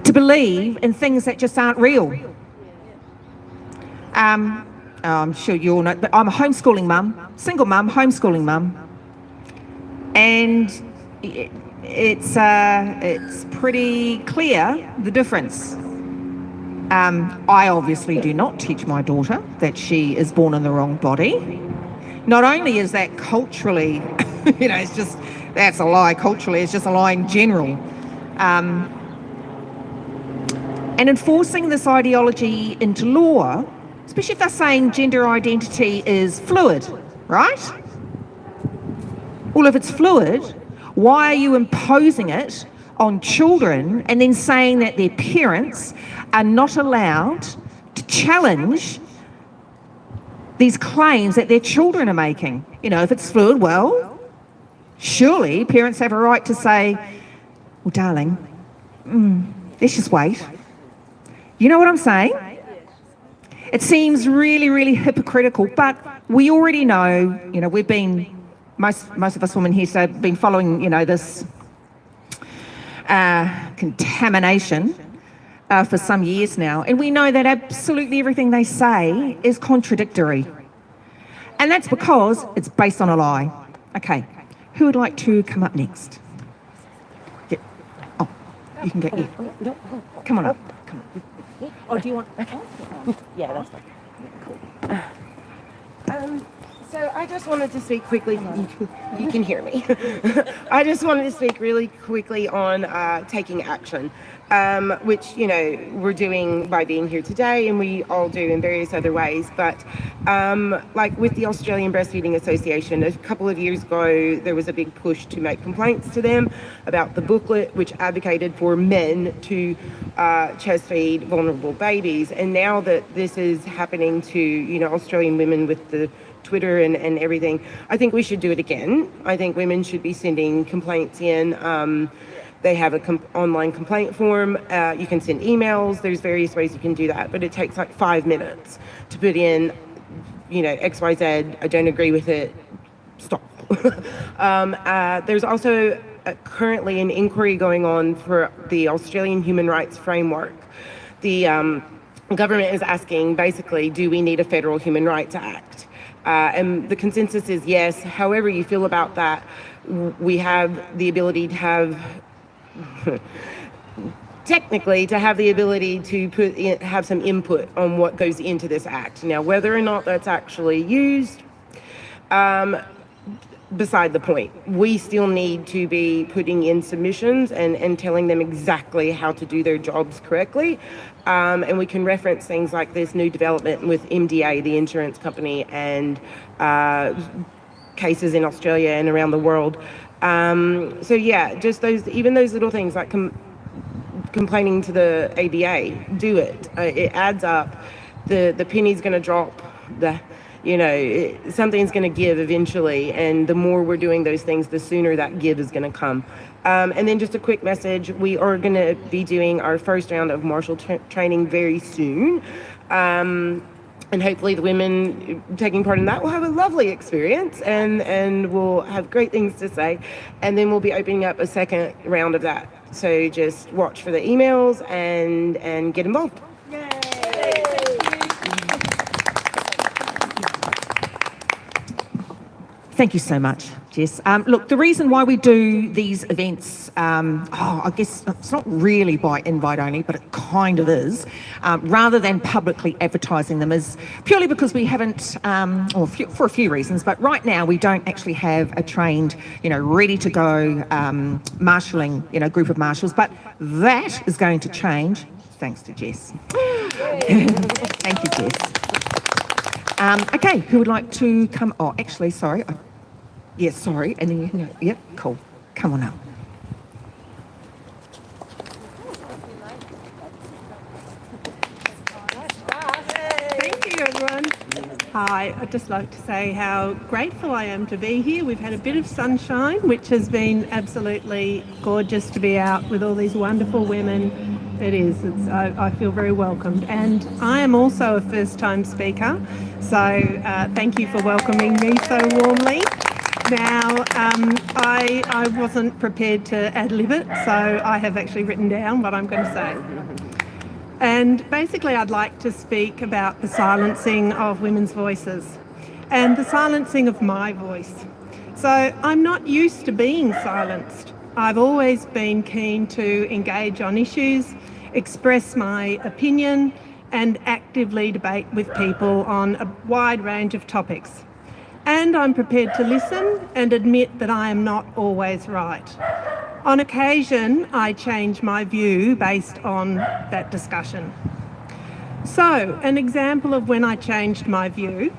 to believe in things that just aren't real. I'm sure you all know, but I'm a homeschooling mum, single mum, homeschooling mum. And it's pretty clear, the difference. I obviously do not teach my daughter that she is born in the wrong body. Not only is that culturally, you know, it's just, that's a lie culturally, it's just a lie in general. And enforcing this ideology into law, especially if they're saying gender identity is fluid, right? Well, if it's fluid, why are you imposing it on children and then saying that their parents are not allowed to challenge these claims that their children are making? You know, if it's fluid, well, surely parents have a right to say, well, darling, let's just wait. You know what I'm saying? It seems really, really hypocritical, but we already know, you know, we've been, most of us women here have been following, you know, this contamination for some years now, and we know that absolutely everything they say is contradictory. And that's because it's based on a lie. Okay, who would like to come up next? Yeah. Oh, you can get, yeah. Come on up. Come on. Oh, do you want? Yeah, that's fine. Cool. So I just wanted to speak quickly. You can hear me. I just wanted to speak really quickly on taking action, which, you know, we're doing by being here today, and we all do in various other ways. But like with the Australian Breastfeeding Association, a couple of years ago, there was a big push to make complaints to them about the booklet, which advocated for men to chest feed vulnerable babies. And now that this is happening to, you know, Australian women with the Twitter and everything, I think we should do it again. I think women should be sending complaints in. They have an online complaint form. You can send emails. There's various ways you can do that, but it takes like 5 minutes to put in, you know, XYZ, I don't agree with it, stop. There's also currently an inquiry going on for the Australian Human Rights Framework. The government is asking, basically, do we need a federal human rights act? And the consensus is yes. However you feel about that, we have the ability to have, technically, to have the ability to have some input on what goes into this act. Now, whether or not that's actually used, beside the point. We still need to be putting in submissions and telling them exactly how to do their jobs correctly. And we can reference things like this new development with MDA, the insurance company, and cases in Australia and around the world. So yeah, just those little things like complaining to the ABA, do it. It adds up. The penny's going to drop. Something's going to give eventually, and the more we're doing those things, the sooner that give is going to come. And then just a quick message, we are going to be doing our first round of martial training very soon. And hopefully the women taking part in that will have a lovely experience and will have great things to say. And then we'll be opening up a second round of that. So just watch for the emails and get involved. Thank you so much, Jess. Look, the reason why we do these events, I guess it's not really by invite only, but it kind of is, rather than publicly advertising them, is purely because we haven't, for a few reasons, but right now we don't actually have a trained, ready to go marshalling, group of marshals, but that is going to change thanks to Jess. Thank you, Jess. Okay, who would like to come? Oh, actually, sorry. Yes, sorry. And then you can go. Yep, cool. Come on up. Thank you, everyone. Hi, I'd just like to say how grateful I am to be here. We've had a bit of sunshine, which has been absolutely gorgeous to be out with all these wonderful women. It is. I feel very welcomed. And I am also a first-time speaker, so thank you for welcoming me so warmly. Now, I wasn't prepared to ad-lib it, so I have actually written down what I'm going to say. And basically, I'd like to speak about the silencing of women's voices and the silencing of my voice. So I'm not used to being silenced. I've always been keen to engage on issues, express my opinion, and actively debate with people on a wide range of topics. And I'm prepared to listen and admit that I am not always right. On occasion, I change my view based on that discussion. So, an example of when I changed my view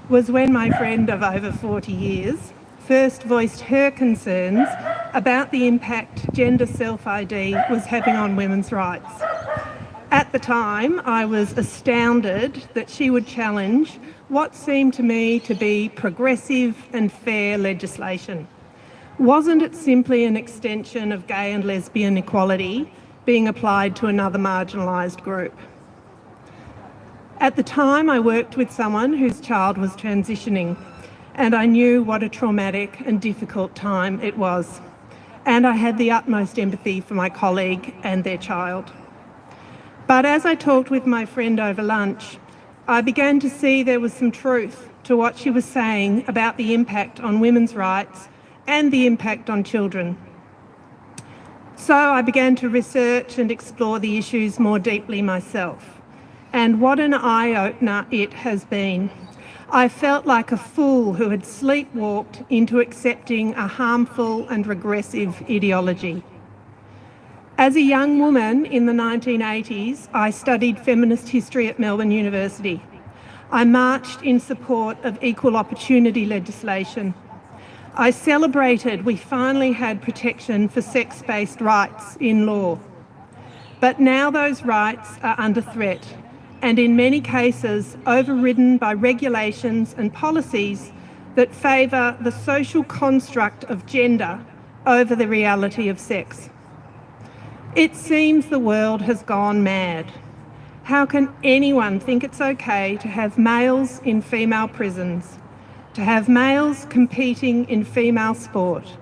was when my friend of over 40 years first voiced her concerns about the impact gender self-ID was having on women's rights. At the time, I was astounded that she would challenge what seemed to me to be progressive and fair legislation. Wasn't it simply an extension of gay and lesbian equality being applied to another marginalised group? At the time, I worked with someone whose child was transitioning, and I knew what a traumatic and difficult time it was. And I had the utmost empathy for my colleague and their child. But as I talked with my friend over lunch, I began to see there was some truth to what she was saying about the impact on women's rights and the impact on children. So I began to research and explore the issues more deeply myself. And what an eye-opener it has been. I felt like a fool who had sleepwalked into accepting a harmful and regressive ideology. As a young woman in the 1980s, I studied feminist history at Melbourne University. I marched in support of equal opportunity legislation. I celebrated we finally had protection for sex-based rights in law. But now those rights are under threat, and in many cases overridden by regulations and policies that favour the social construct of gender over the reality of sex. It seems the world has gone mad. How can anyone think it's okay to have males in female prisons, to have males competing in female sport,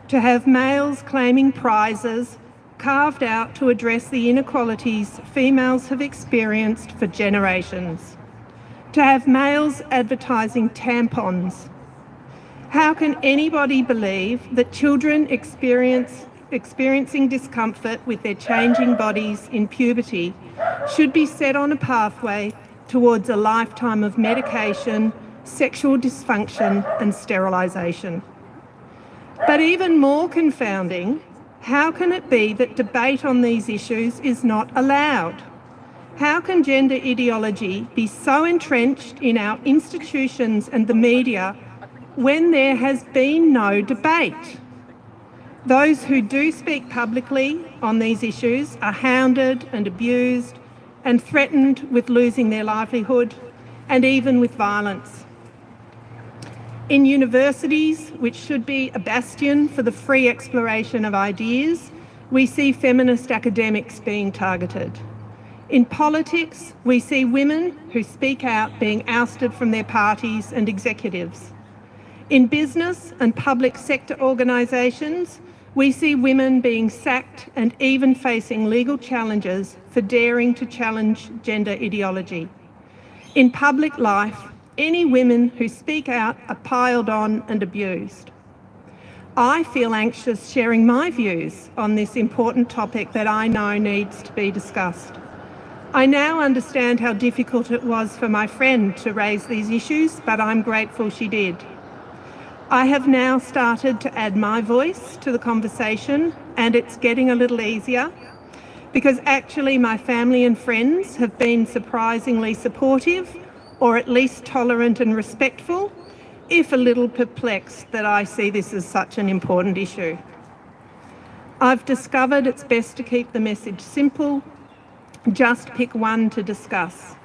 to have males claiming prizes carved out to address the inequalities females have experienced for generations, to have males advertising tampons? How can anybody believe that children experiencing discomfort with their changing bodies in puberty should be set on a pathway towards a lifetime of medication, sexual dysfunction and sterilisation? But even more confounding, how can it be that debate on these issues is not allowed? How can gender ideology be so entrenched in our institutions and the media when there has been no debate? Those who do speak publicly on these issues are hounded and abused and threatened with losing their livelihood and even with violence. In universities, which should be a bastion for the free exploration of ideas, we see feminist academics being targeted. In politics, we see women who speak out being ousted from their parties and executives. In business and public sector organisations, we see women being sacked and even facing legal challenges for daring to challenge gender ideology. In public life, any women who speak out are piled on and abused. I feel anxious sharing my views on this important topic that I know needs to be discussed. I now understand how difficult it was for my friend to raise these issues, but I'm grateful she did. I have now started to add my voice to the conversation, and it's getting a little easier because actually my family and friends have been surprisingly supportive, or at least tolerant and respectful, if a little perplexed that I see this as such an important issue. I've discovered it's best to keep the message simple, just pick one to discuss.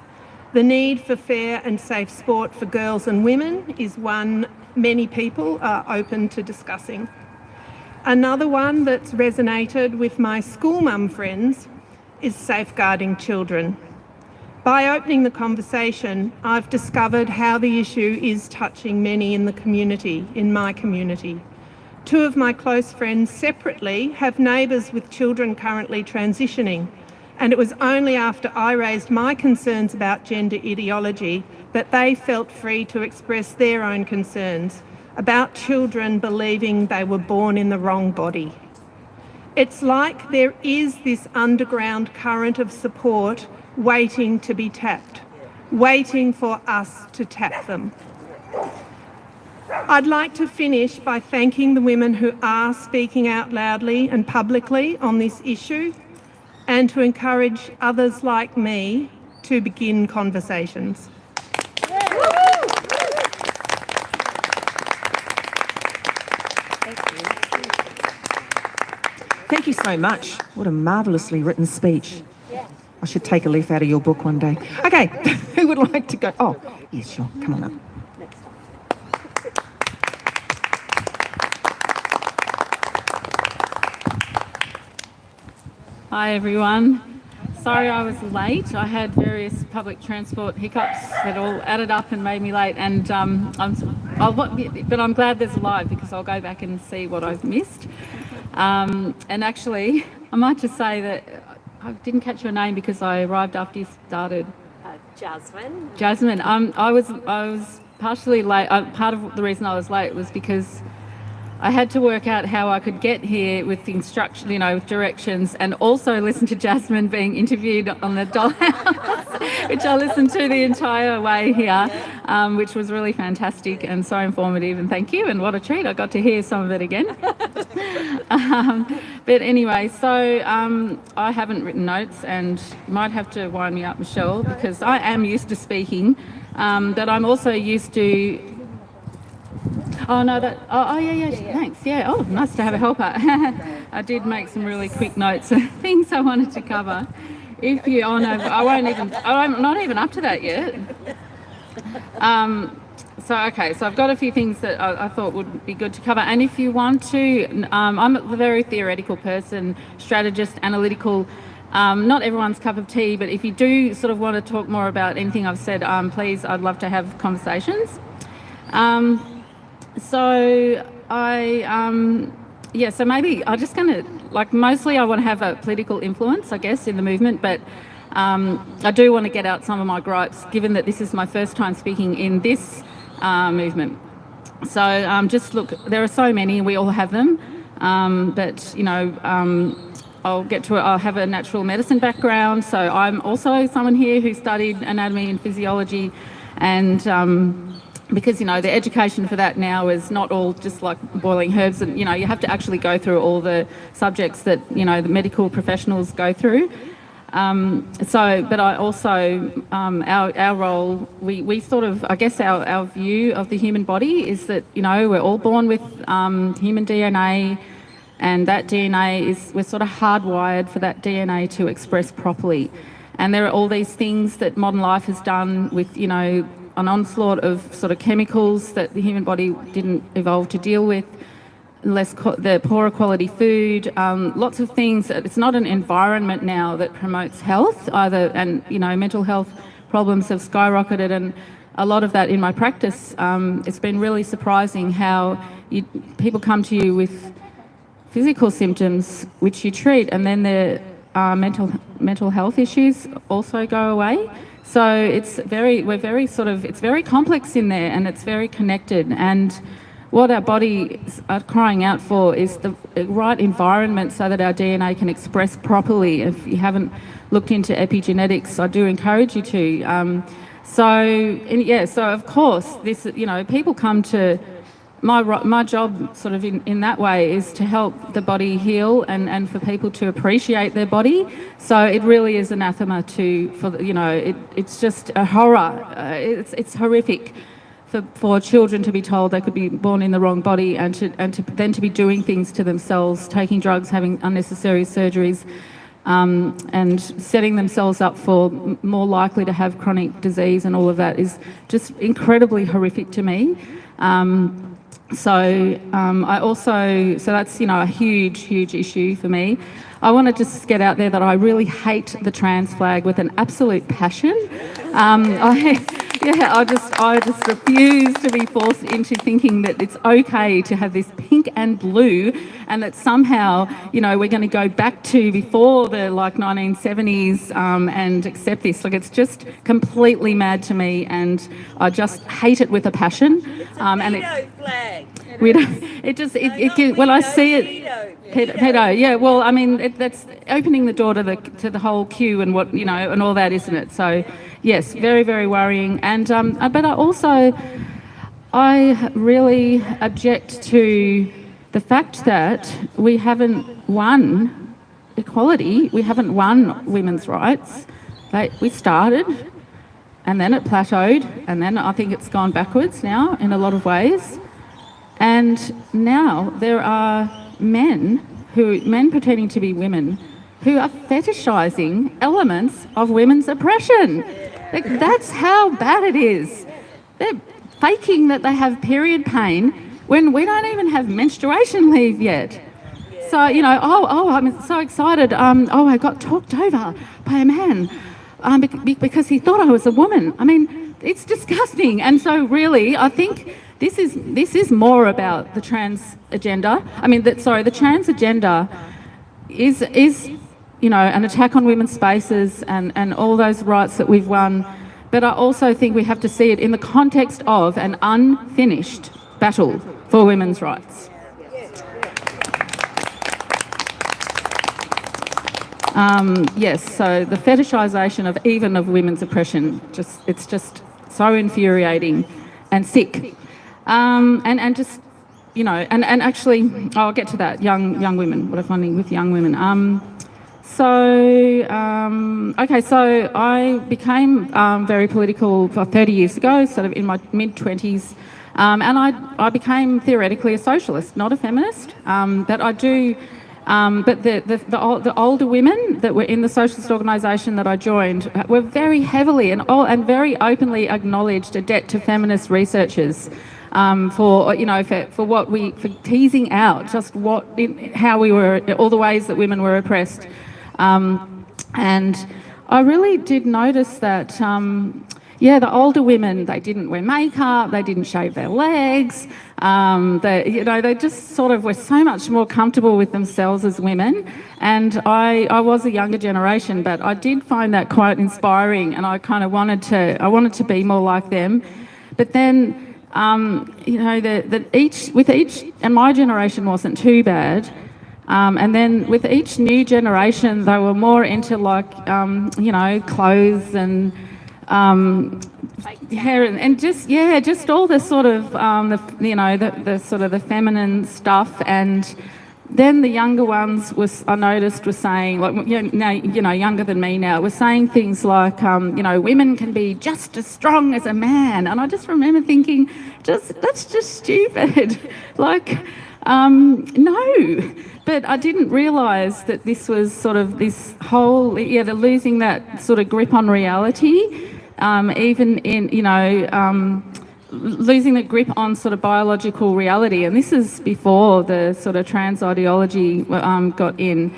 The need for fair and safe sport for girls and women is one many people are open to discussing. Another one that's resonated with my school mum friends is safeguarding children. By opening the conversation, I've discovered how the issue is touching many in the community, in my community. Two of my close friends separately have neighbours with children currently transitioning, and it was only after I raised my concerns about gender ideology that they felt free to express their own concerns about children believing they were born in the wrong body. It's like there is this underground current of support waiting to be tapped, waiting for us to tap them. I'd like to finish by thanking the women who are speaking out loudly and publicly on this issue, and to encourage others like me to begin conversations. Thank you so much. What a marvellously written speech. I should take a leaf out of your book one day. Okay, who would like to go? Oh, yes, sure. Come on up. Hi everyone. Sorry I was late. I had various public transport hiccups that all added up and made me late, and but I'm glad there's a live because I'll go back and see what I've missed. And actually, I might just say that I didn't catch your name because I arrived after you started. Jasmine. Jasmine. I was partially late. Part of the reason I was late was because I had to work out how I could get here with the instruction, with directions, and also listen to Jasmine being interviewed on the dollhouse, which I listened to the entire way here. which was really fantastic and so informative, and thank you, and what a treat. I got to hear some of it again. But anyway, so I haven't written notes, and you might have to wind me up, Michelle, because I am used to speaking, but I'm also used to... Oh, no, yeah, thanks. Yeah, oh, nice to have a helper. I did make some really quick notes of things I wanted to cover. If you, oh no, I'm not even up to that yet. So I've got a few things that I thought would be good to cover. And if you want to, I'm a very theoretical person, strategist, analytical, not everyone's cup of tea, but if you do sort of want to talk more about anything I've said, please, I'd love to have conversations. So maybe I'm just going to, mostly I want to have a political influence, I guess, in the movement, but I do want to get out some of my gripes, given that this is my first time speaking in this movement. So just look, there are so many, we all have them, but, I'll get to it. I have a natural medicine background, so I'm also someone here who studied anatomy and physiology, and because, the education for that now is not all just like boiling herbs, and, you have to actually go through all the subjects that, the medical professionals go through. But I also, our role, we sort of, I guess our view of the human body is that, we're all born with human DNA, and that DNA we're sort of hardwired for that DNA to express properly. And there are all these things that modern life has done with, an onslaught of sort of chemicals that the human body didn't evolve to deal with, the poorer quality food, lots of things. It's not an environment now that promotes health either, and mental health problems have skyrocketed, and a lot of that in my practice, it's been really surprising how people come to you with physical symptoms which you treat, and then their mental health issues also go away. So it's very complex in there, and it's very connected. And what our bodies are crying out for is the right environment so that our DNA can express properly. If you haven't looked into epigenetics, I do encourage you to. So of course, this, people come to my job sort of in that way is to help the body heal and for people to appreciate their body. So it really is anathema it's just a horror. It's horrific for children to be told they could be born in the wrong body and to be doing things to themselves, taking drugs, having unnecessary surgeries, and setting themselves up for more likely to have chronic disease, and all of that is just incredibly horrific to me. So that's, a huge issue for me. I want to just get out there that I really hate the trans flag with an absolute passion. I just refuse to be forced into thinking that it's okay to have this pink and blue, and that somehow, we're going to go back to before the 1970s and accept this. It's just completely mad to me, and I just hate it with a passion. Flag. When I see it, pedo. Yeah. Well, I mean, that's opening the door to the whole queue and what and all that, isn't it? So, yes, very, very worrying. And but I really object to the fact that we haven't won equality. We haven't won women's rights. We started, and then it plateaued, and then I think it's gone backwards now in a lot of ways. And now there are men pretending to be women who are fetishising elements of women's oppression. That's how bad it is. They're faking that they have period pain when we don't even have menstruation leave yet. So, I'm so excited. I got talked over by a man because he thought I was a woman. I mean, it's disgusting. And so really, I think this is more about the trans agenda. I mean, the trans agenda is an attack on women's spaces and all those rights that we've won. But I also think we have to see it in the context of an unfinished battle for women's rights. So the fetishisation of women's oppression, it's just so infuriating and sick. And just, you know, and actually, I'll get to that, young women, what I'm finding with young women. Okay, so I became very political 30 years ago, sort of in my mid-20s, and I became theoretically a socialist, not a feminist. But I do, but the older women that were in the socialist organisation that I joined were very heavily and very openly acknowledged a debt to feminist researchers. For teasing out just how we were, all the ways that women were oppressed. And I really did notice that, the older women, they didn't wear makeup, they didn't shave their legs, they just sort of were so much more comfortable with themselves as women. And I was a younger generation, but I did find that quite inspiring, and I kind of wanted to be more like them. But then, and my generation wasn't too bad. And then with each new generation, they were more into clothes and hair and just all the sort of the sort of the feminine stuff. And then the younger ones I noticed were saying, younger than me now, were saying things like, women can be just as strong as a man. And I just remember thinking, that's just stupid. No. But I didn't realise that this was sort of this whole, the losing that sort of grip on reality, even in, losing the grip on sort of biological reality. And this is before the sort of trans ideology got in.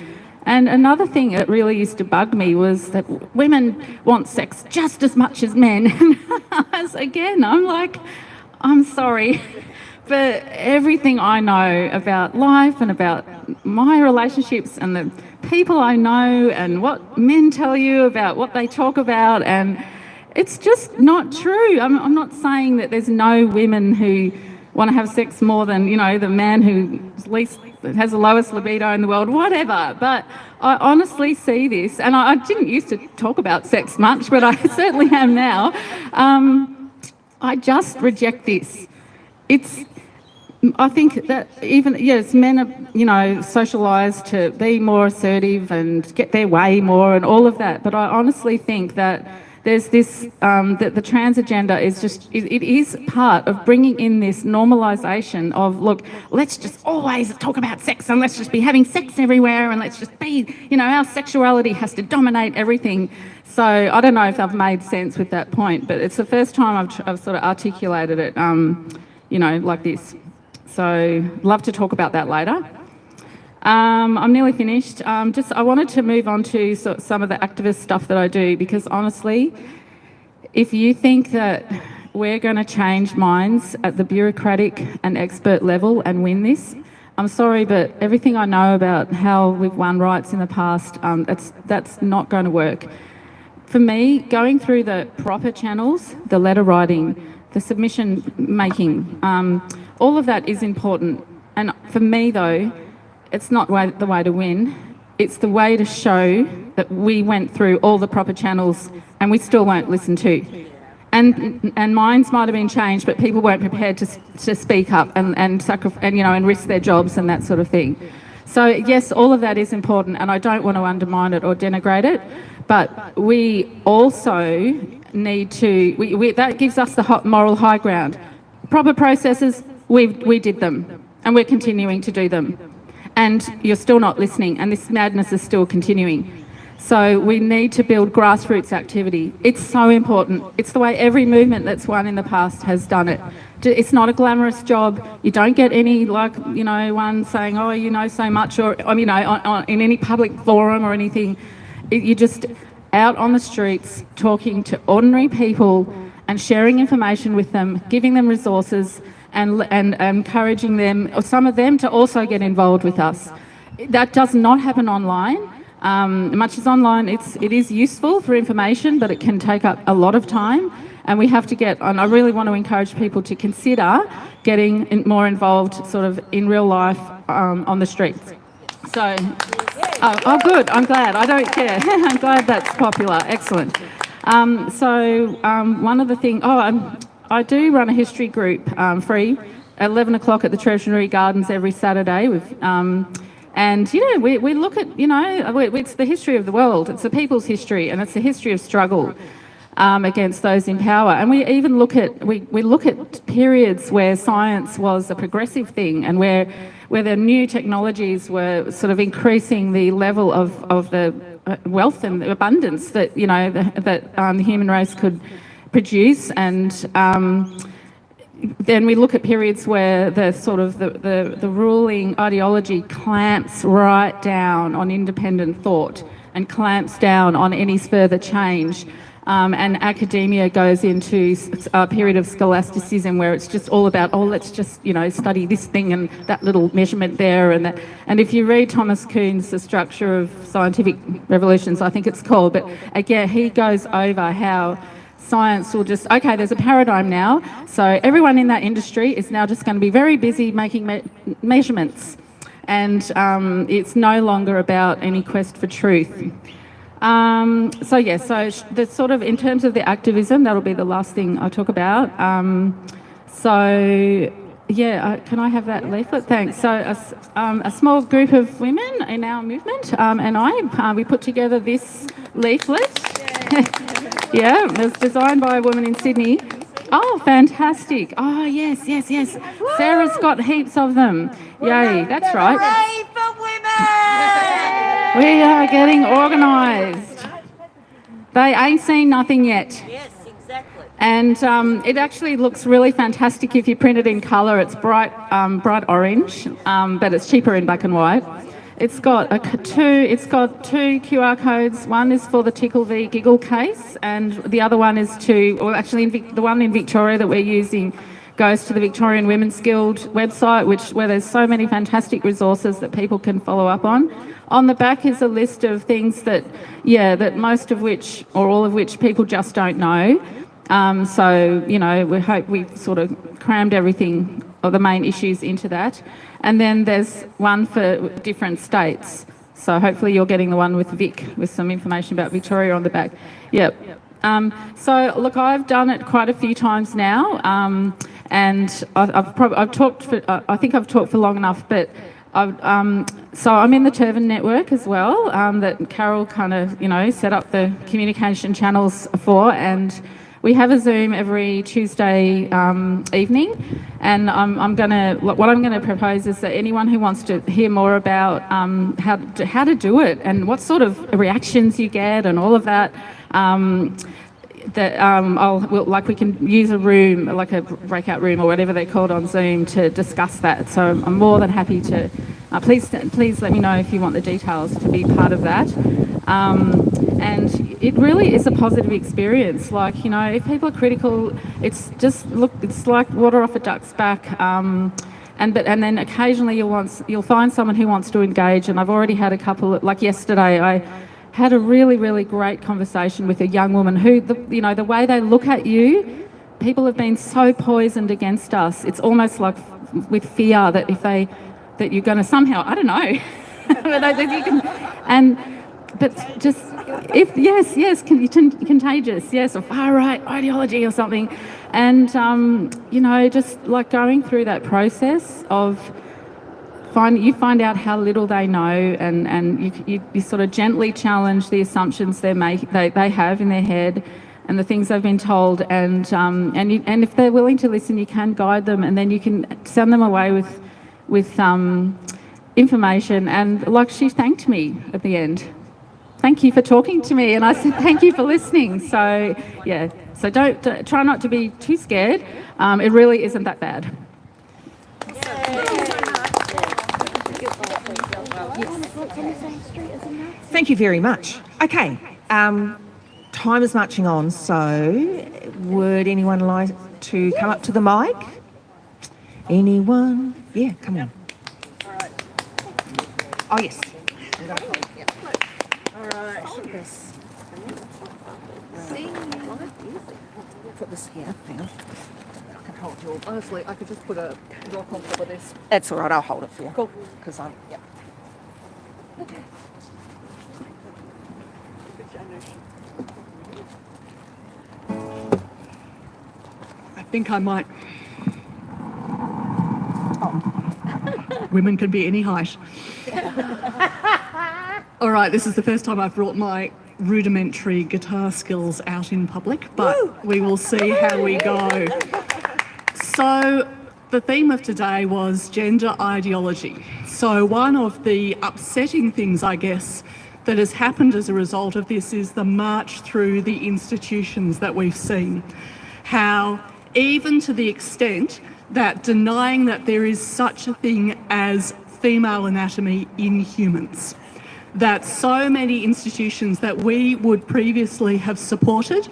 And another thing that really used to bug me was that women want sex just as much as men. And again, I'm like, I'm sorry, but everything I know about life and about my relationships and the people I know and what men tell you about what they talk about, and it's just not true. I'm not saying that there's no women who want to have sex more than, the man who has the lowest libido in the world, whatever. But I honestly see this, and I didn't used to talk about sex much, but I certainly am now. I just reject this. I think that even, yes, men are, socialised to be more assertive and get their way more and all of that. But I honestly think that there's this, that the trans agenda is it is part of bringing in this normalisation of, look, let's just always talk about sex and let's just be having sex everywhere and let's just be, our sexuality has to dominate everything. So I don't know if I've made sense with that point, but it's the first time I've sort of articulated it, like this. So love to talk about that later. I'm nearly finished. I wanted to move on to some of the activist stuff that I do, because honestly, if you think that we're going to change minds at the bureaucratic and expert level and win this, I'm sorry, but everything I know about how we've won rights in the past, that's not going to work. For me, going through the proper channels, the letter writing, the submission making, all of that is important. And for me, though, it's not the way to win. It's the way to show that we went through all the proper channels and we still won't listen to. And minds might have been changed, but people weren't prepared to speak up and risk their jobs and that sort of thing. So yes, all of that is important, and I don't want to undermine it or denigrate it, but we also need to, that gives us the moral high ground. Proper processes, we did them, and we're continuing to do them. And you're still not listening, and this madness is still continuing. So we need to build grassroots activity. It's so important. It's the way every movement that's won in the past has done it. It's not a glamorous job. You don't get any, one saying, oh, you know so much, or, in any public forum or anything. You're just out on the streets talking to ordinary people and sharing information with them, giving them resources, and encouraging them, or some of them, to also get involved with us. That does not happen online. Much as online, it is useful for information, but it can take up a lot of time, and we have to and I really want to encourage people to consider getting more involved sort of in real life on the streets. So, oh good, I'm glad, I don't care. I'm glad that's popular, excellent. One of the things, I do run a history group free at 11 o'clock at the Treasury Gardens every Saturday. We look at, it's the history of the world. It's the people's history, and it's the history of struggle against those in power. And we even look at periods where science was a progressive thing, and where the new technologies were sort of increasing the level of the wealth and the abundance that the human race could produce. And then we look at periods where the ruling ideology clamps right down on independent thought and clamps down on any further change. And academia goes into a period of scholasticism where it's just all about, let's just, study this thing and that little measurement there and that. And if you read Thomas Kuhn's The Structure of Scientific Revolutions, I think it's called, but again, he goes over how science will just, okay, there's a paradigm now, so everyone in that industry is now just going to be very busy making measurements. And it's no longer about any quest for truth. So the sort of, in terms of the activism, that'll be the last thing I'll talk about. Can I have that leaflet? Thanks. So a small group of women in our movement and we put together this leaflet. Yeah, it was designed by a woman in Sydney. Oh, fantastic. Oh, yes. Sarah's got heaps of them. Yay, that's right. Hooray for women! We are getting organised. They ain't seen nothing yet. Yes, exactly. And it actually looks really fantastic if you print it in colour. It's bright orange, but it's cheaper in black and white. It's got two QR codes. One is for the Tickle v Giggle case, and the other one is the one in Victoria that we're using goes to the Victorian Women's Guild website, where there's so many fantastic resources that people can follow up on. On the back is a list of things that most of which, or all of which, people just don't know. We hope we've sort of crammed everything, or the main issues, into that. And then there's one for different states. So hopefully you're getting the one with Vic, with some information about Victoria on the back. Yep. I've done it quite a few times now, and I've talked for long enough, but so I'm in the Turban network as well, that Carol kind of, set up the communication channels for, and we have a Zoom every Tuesday evening, and what I'm gonna propose is that anyone who wants to hear more about how to do it and what sort of reactions you get and all of that, we can use a room, like a breakout room or whatever they're called on Zoom, to discuss that. So I'm more than happy to. Please let me know if you want the details to be part of that. And it really is a positive experience. If people are critical, it's like water off a duck's back. And then occasionally you'll find someone who wants to engage. And I've already had a couple. Like yesterday, I had a really, really great conversation with a young woman who, the way they look at you, people have been so poisoned against us. It's almost like with fear that that you're going to somehow, I don't know, contagious, yes, or far right ideology or something, and just like going through that process of you find out how little they know, and you sort of gently challenge the assumptions they have in their head and the things they've been told, and if they're willing to listen, you can guide them, and then you can send them away with information. And she thanked me at the end. Thank you for talking to me, and I said thank you for listening. So yeah, so don't try not to be too scared. It really isn't that bad. Thank you very much. Okay, time is marching on, so would anyone like to come up to the mic? Anyone? Yeah, come on. All right. Oh, yes. All right. This. Put this here. Hang on. I can hold your. Honestly, I could just put a rock on top of this. That's all right. I'll hold it for you. Cool. Because I'm. Yeah. think I might. Women can be any height. All right, this is the first time I've brought my rudimentary guitar skills out in public, but we will see how we go. So the theme of today was gender ideology. So one of the upsetting things, I guess, that has happened as a result of this is the march through the institutions that we've seen. How even to the extent that denying that there is such a thing as female anatomy in humans, that so many institutions that we would previously have supported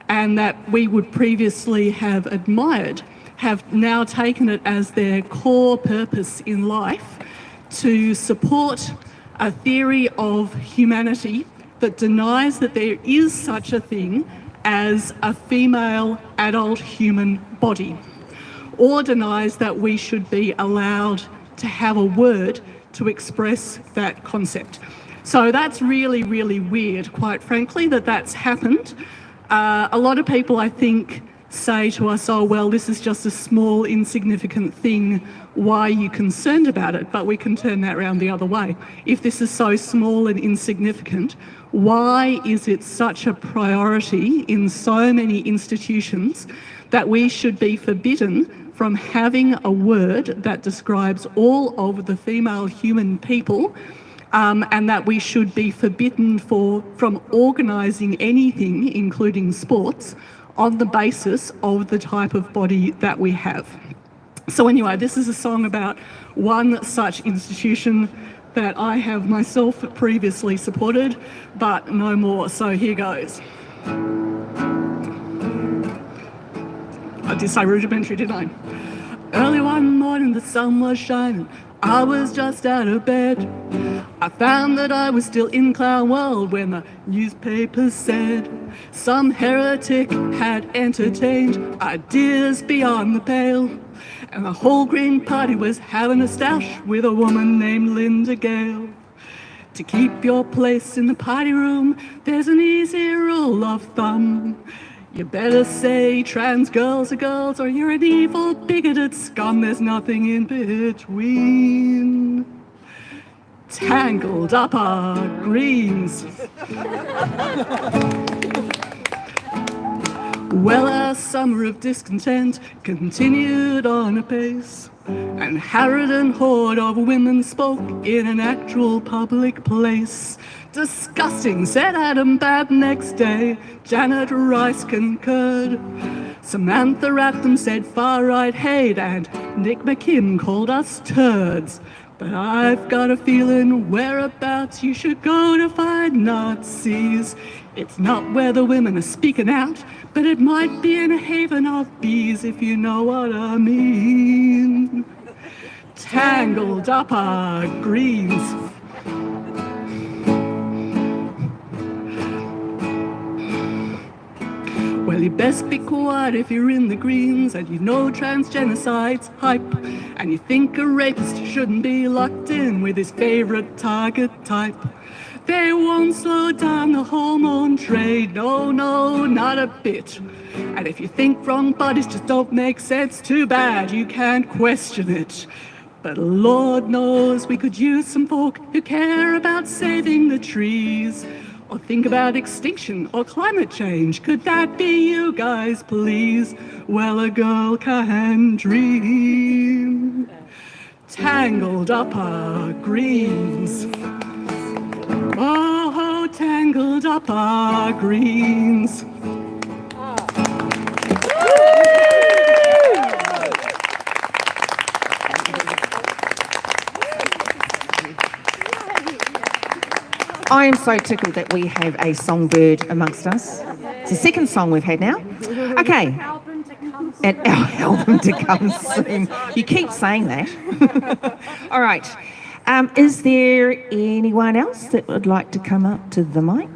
and that we would previously have admired have now taken it as their core purpose in life to support a theory of humanity that denies that there is such a thing as a female adult human body, or denies that we should be allowed to have a word to express that concept. So that's really, really weird, quite frankly, that that's happened. A lot of people, I think, say to us, oh, well, this is just a small, insignificant thing. Why are you concerned about it? But we can turn that around the other way. If this is so small and insignificant, why is it such a priority in so many institutions that we should be forbidden from having a word that describes all of the female human people, and that we should be forbidden from organising anything, including sports, on the basis of the type of body that we have? So anyway, this is a song about one such institution that I have myself previously supported, but no more. So here goes. I did say rudimentary, didn't I? Early one morning the sun was shining, I was just out of bed. I found that I was still in clown world when the newspapers said some heretic had entertained ideas beyond the pale, and the whole Green Party was having a stoush with a woman named Linda Gale. To keep your place in the party room, there's an easy rule of thumb. You better say trans girls are girls or you're an evil bigoted scum. There's nothing in between. Tangled up our greens. Well, our summer of discontent continued on apace, and Harrod and horde of women spoke in an actual public place. Disgusting, said Adam Babb next day. Janet Rice concurred. Samantha Ratham said far-right hate, and Nick McKim called us turds. But I've got a feeling whereabouts you should go to find Nazis. It's not where the women are speaking out, but it might be in a haven of bees, if you know what I mean. Tangled up our greens. Well, you best be quiet if you're in the Greens and you know transgenocide's hype, and you think a rapist shouldn't be locked in with his favourite target type. They won't slow down the hormone trade, no, not a bit. And if you think wrong bodies just don't make sense, too bad, you can't question it. But Lord knows we could use some folk who care about saving the trees, or think about extinction or climate change. Could that be you guys, please? Well, a girl can dream. Tangled up our greens. Oh, tangled up our greens. I am so tickled that we have a songbird amongst us. It's the second song we've had now. Okay. And our album to come soon. You keep saying that. All right. Is there anyone else that would like to come up to the mic?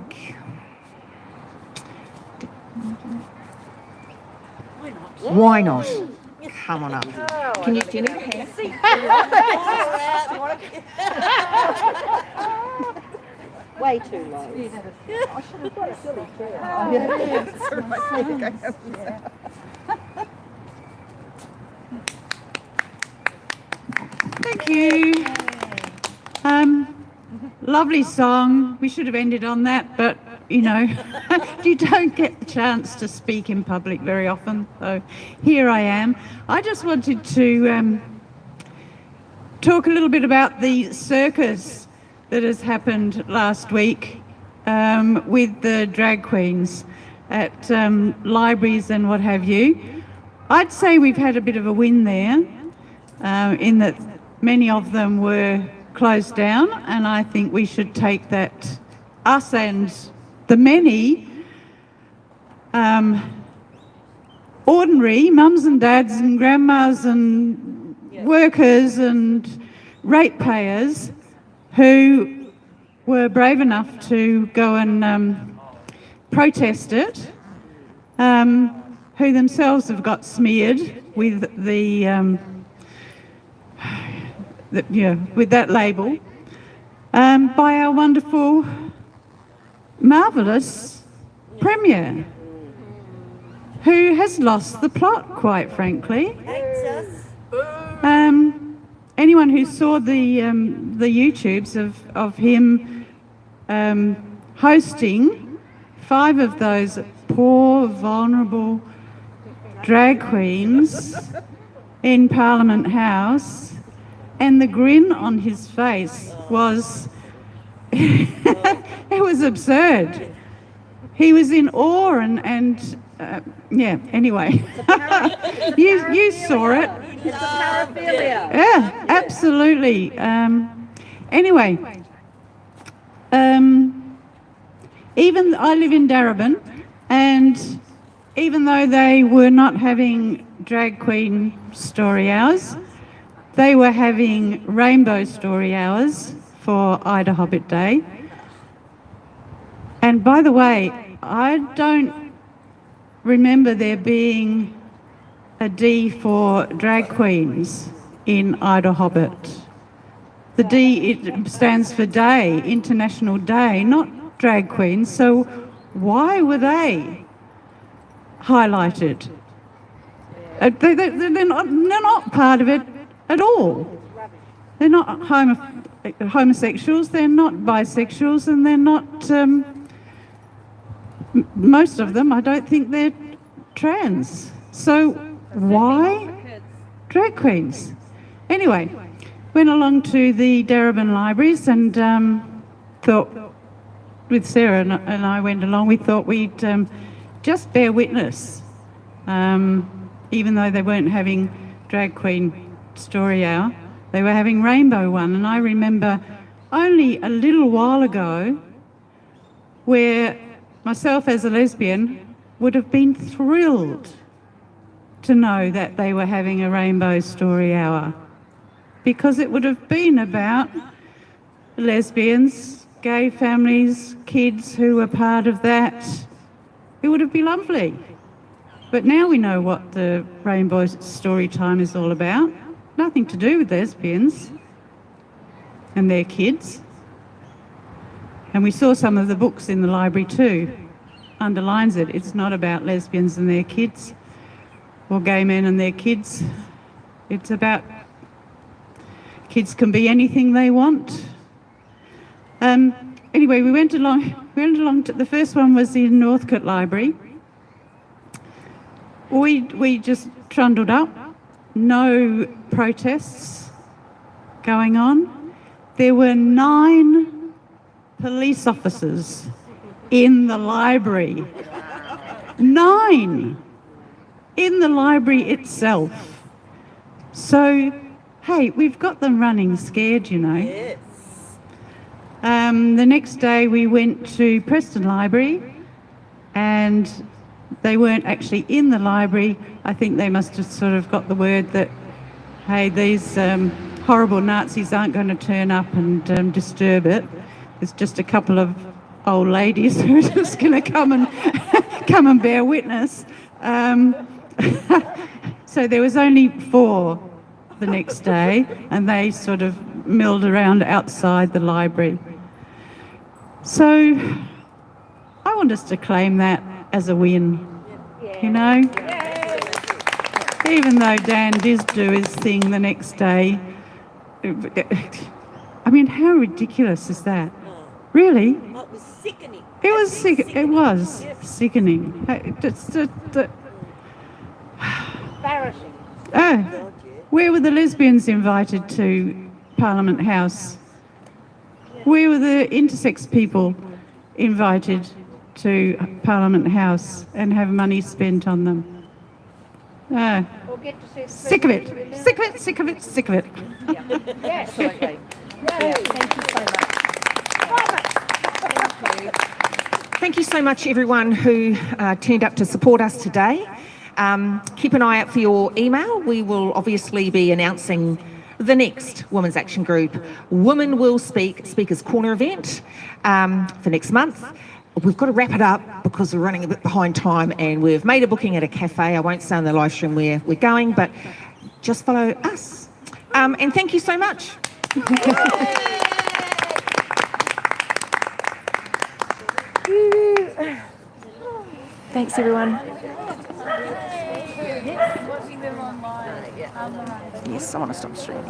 Why not? Come on up. Do you need a hand? Way too low. I should have got a silly chair. you. Lovely song. We should have ended on that, but you know, you don't get the chance to speak in public very often. So here I am. I just wanted to talk a little bit about the circus that has happened last week with the drag queens at libraries and what have you. I'd say we've had a bit of a win there in that many of them were closed down, and I think we should take that, us and the many ordinary mums and dads and grandmas and workers and ratepayers who were brave enough to go and protest it, who themselves have got smeared with with that label by our wonderful, marvellous Premier, who has lost the plot, quite frankly. Anyone who saw the YouTubes of him hosting 5 of those poor, vulnerable drag queens in Parliament House, and the grin on his face was, it was absurd. He was in awe and yeah, anyway. you saw it. It's a paraphilia. Yeah, absolutely. Anyway, even I live in Darebin, and even though they were not having drag queen story hours, they were having rainbow story hours for Ida Hobbit Day. And by the way, I don't remember there being a D for drag queens in Ida Hobbit. The D, it stands for day, International Day, not drag queens. So why were they highlighted? They're not part of it at all. They're not homosexuals, they're not bisexuals, and they're not, most of them, I don't think they're trans. So why drag queens? Anyway, went along to the Darebin libraries and thought, with Sarah and I went along, we thought we'd just bear witness, even though they weren't having drag queen story hour, they were having rainbow one. And I remember only a little while ago where myself as a lesbian would have been thrilled to know that they were having a rainbow story hour, because it would have been about lesbians, gay families, kids who were part of that. It would have been lovely. But now we know what the rainbow story time is all about. Nothing to do with lesbians and their kids. And we saw some of the books in the library too. Underlines it. It's not about lesbians and their kids or gay men and their kids. It's about kids can be anything they want. Anyway, we went along to, the first one was in Northcote Library. We just trundled up. No protests going on. There were 9 police officers in the library. 9 in the library itself. So, hey, we've got them running scared, you know. Yes. The next day we went to Preston Library, and they weren't actually in the library. I think they must have sort of got the word that, hey, these horrible Nazis aren't going to turn up and disturb it. There's just a couple of old ladies who are just going to come and bear witness. So there was only 4 the next day, and they sort of milled around outside the library. So I want us to claim that as a win, you know? Even though Dan did do his thing the next day, I mean, how ridiculous is that? Really? It was sickening. It was sick. It was sickening. Embarrassing. Where were the lesbians invited to Parliament House? Where were the intersex people invited to Parliament House and have money spent on them? Sick of it. Sick of it. Sick of it. Sick of it. Yeah, absolutely. Yeah, thank you so much. Thank you so much, everyone who turned up to support us today. Keep an eye out for your email. We will obviously be announcing the next Women's Action Group Women Will Speak Speakers Corner event for next month. We've got to wrap it up because we're running a bit behind time, and we've made a booking at a cafe. I won't say on the live stream where we're going, but just follow us. And thank you so much. Thanks, everyone. Yes, I want to stop streaming.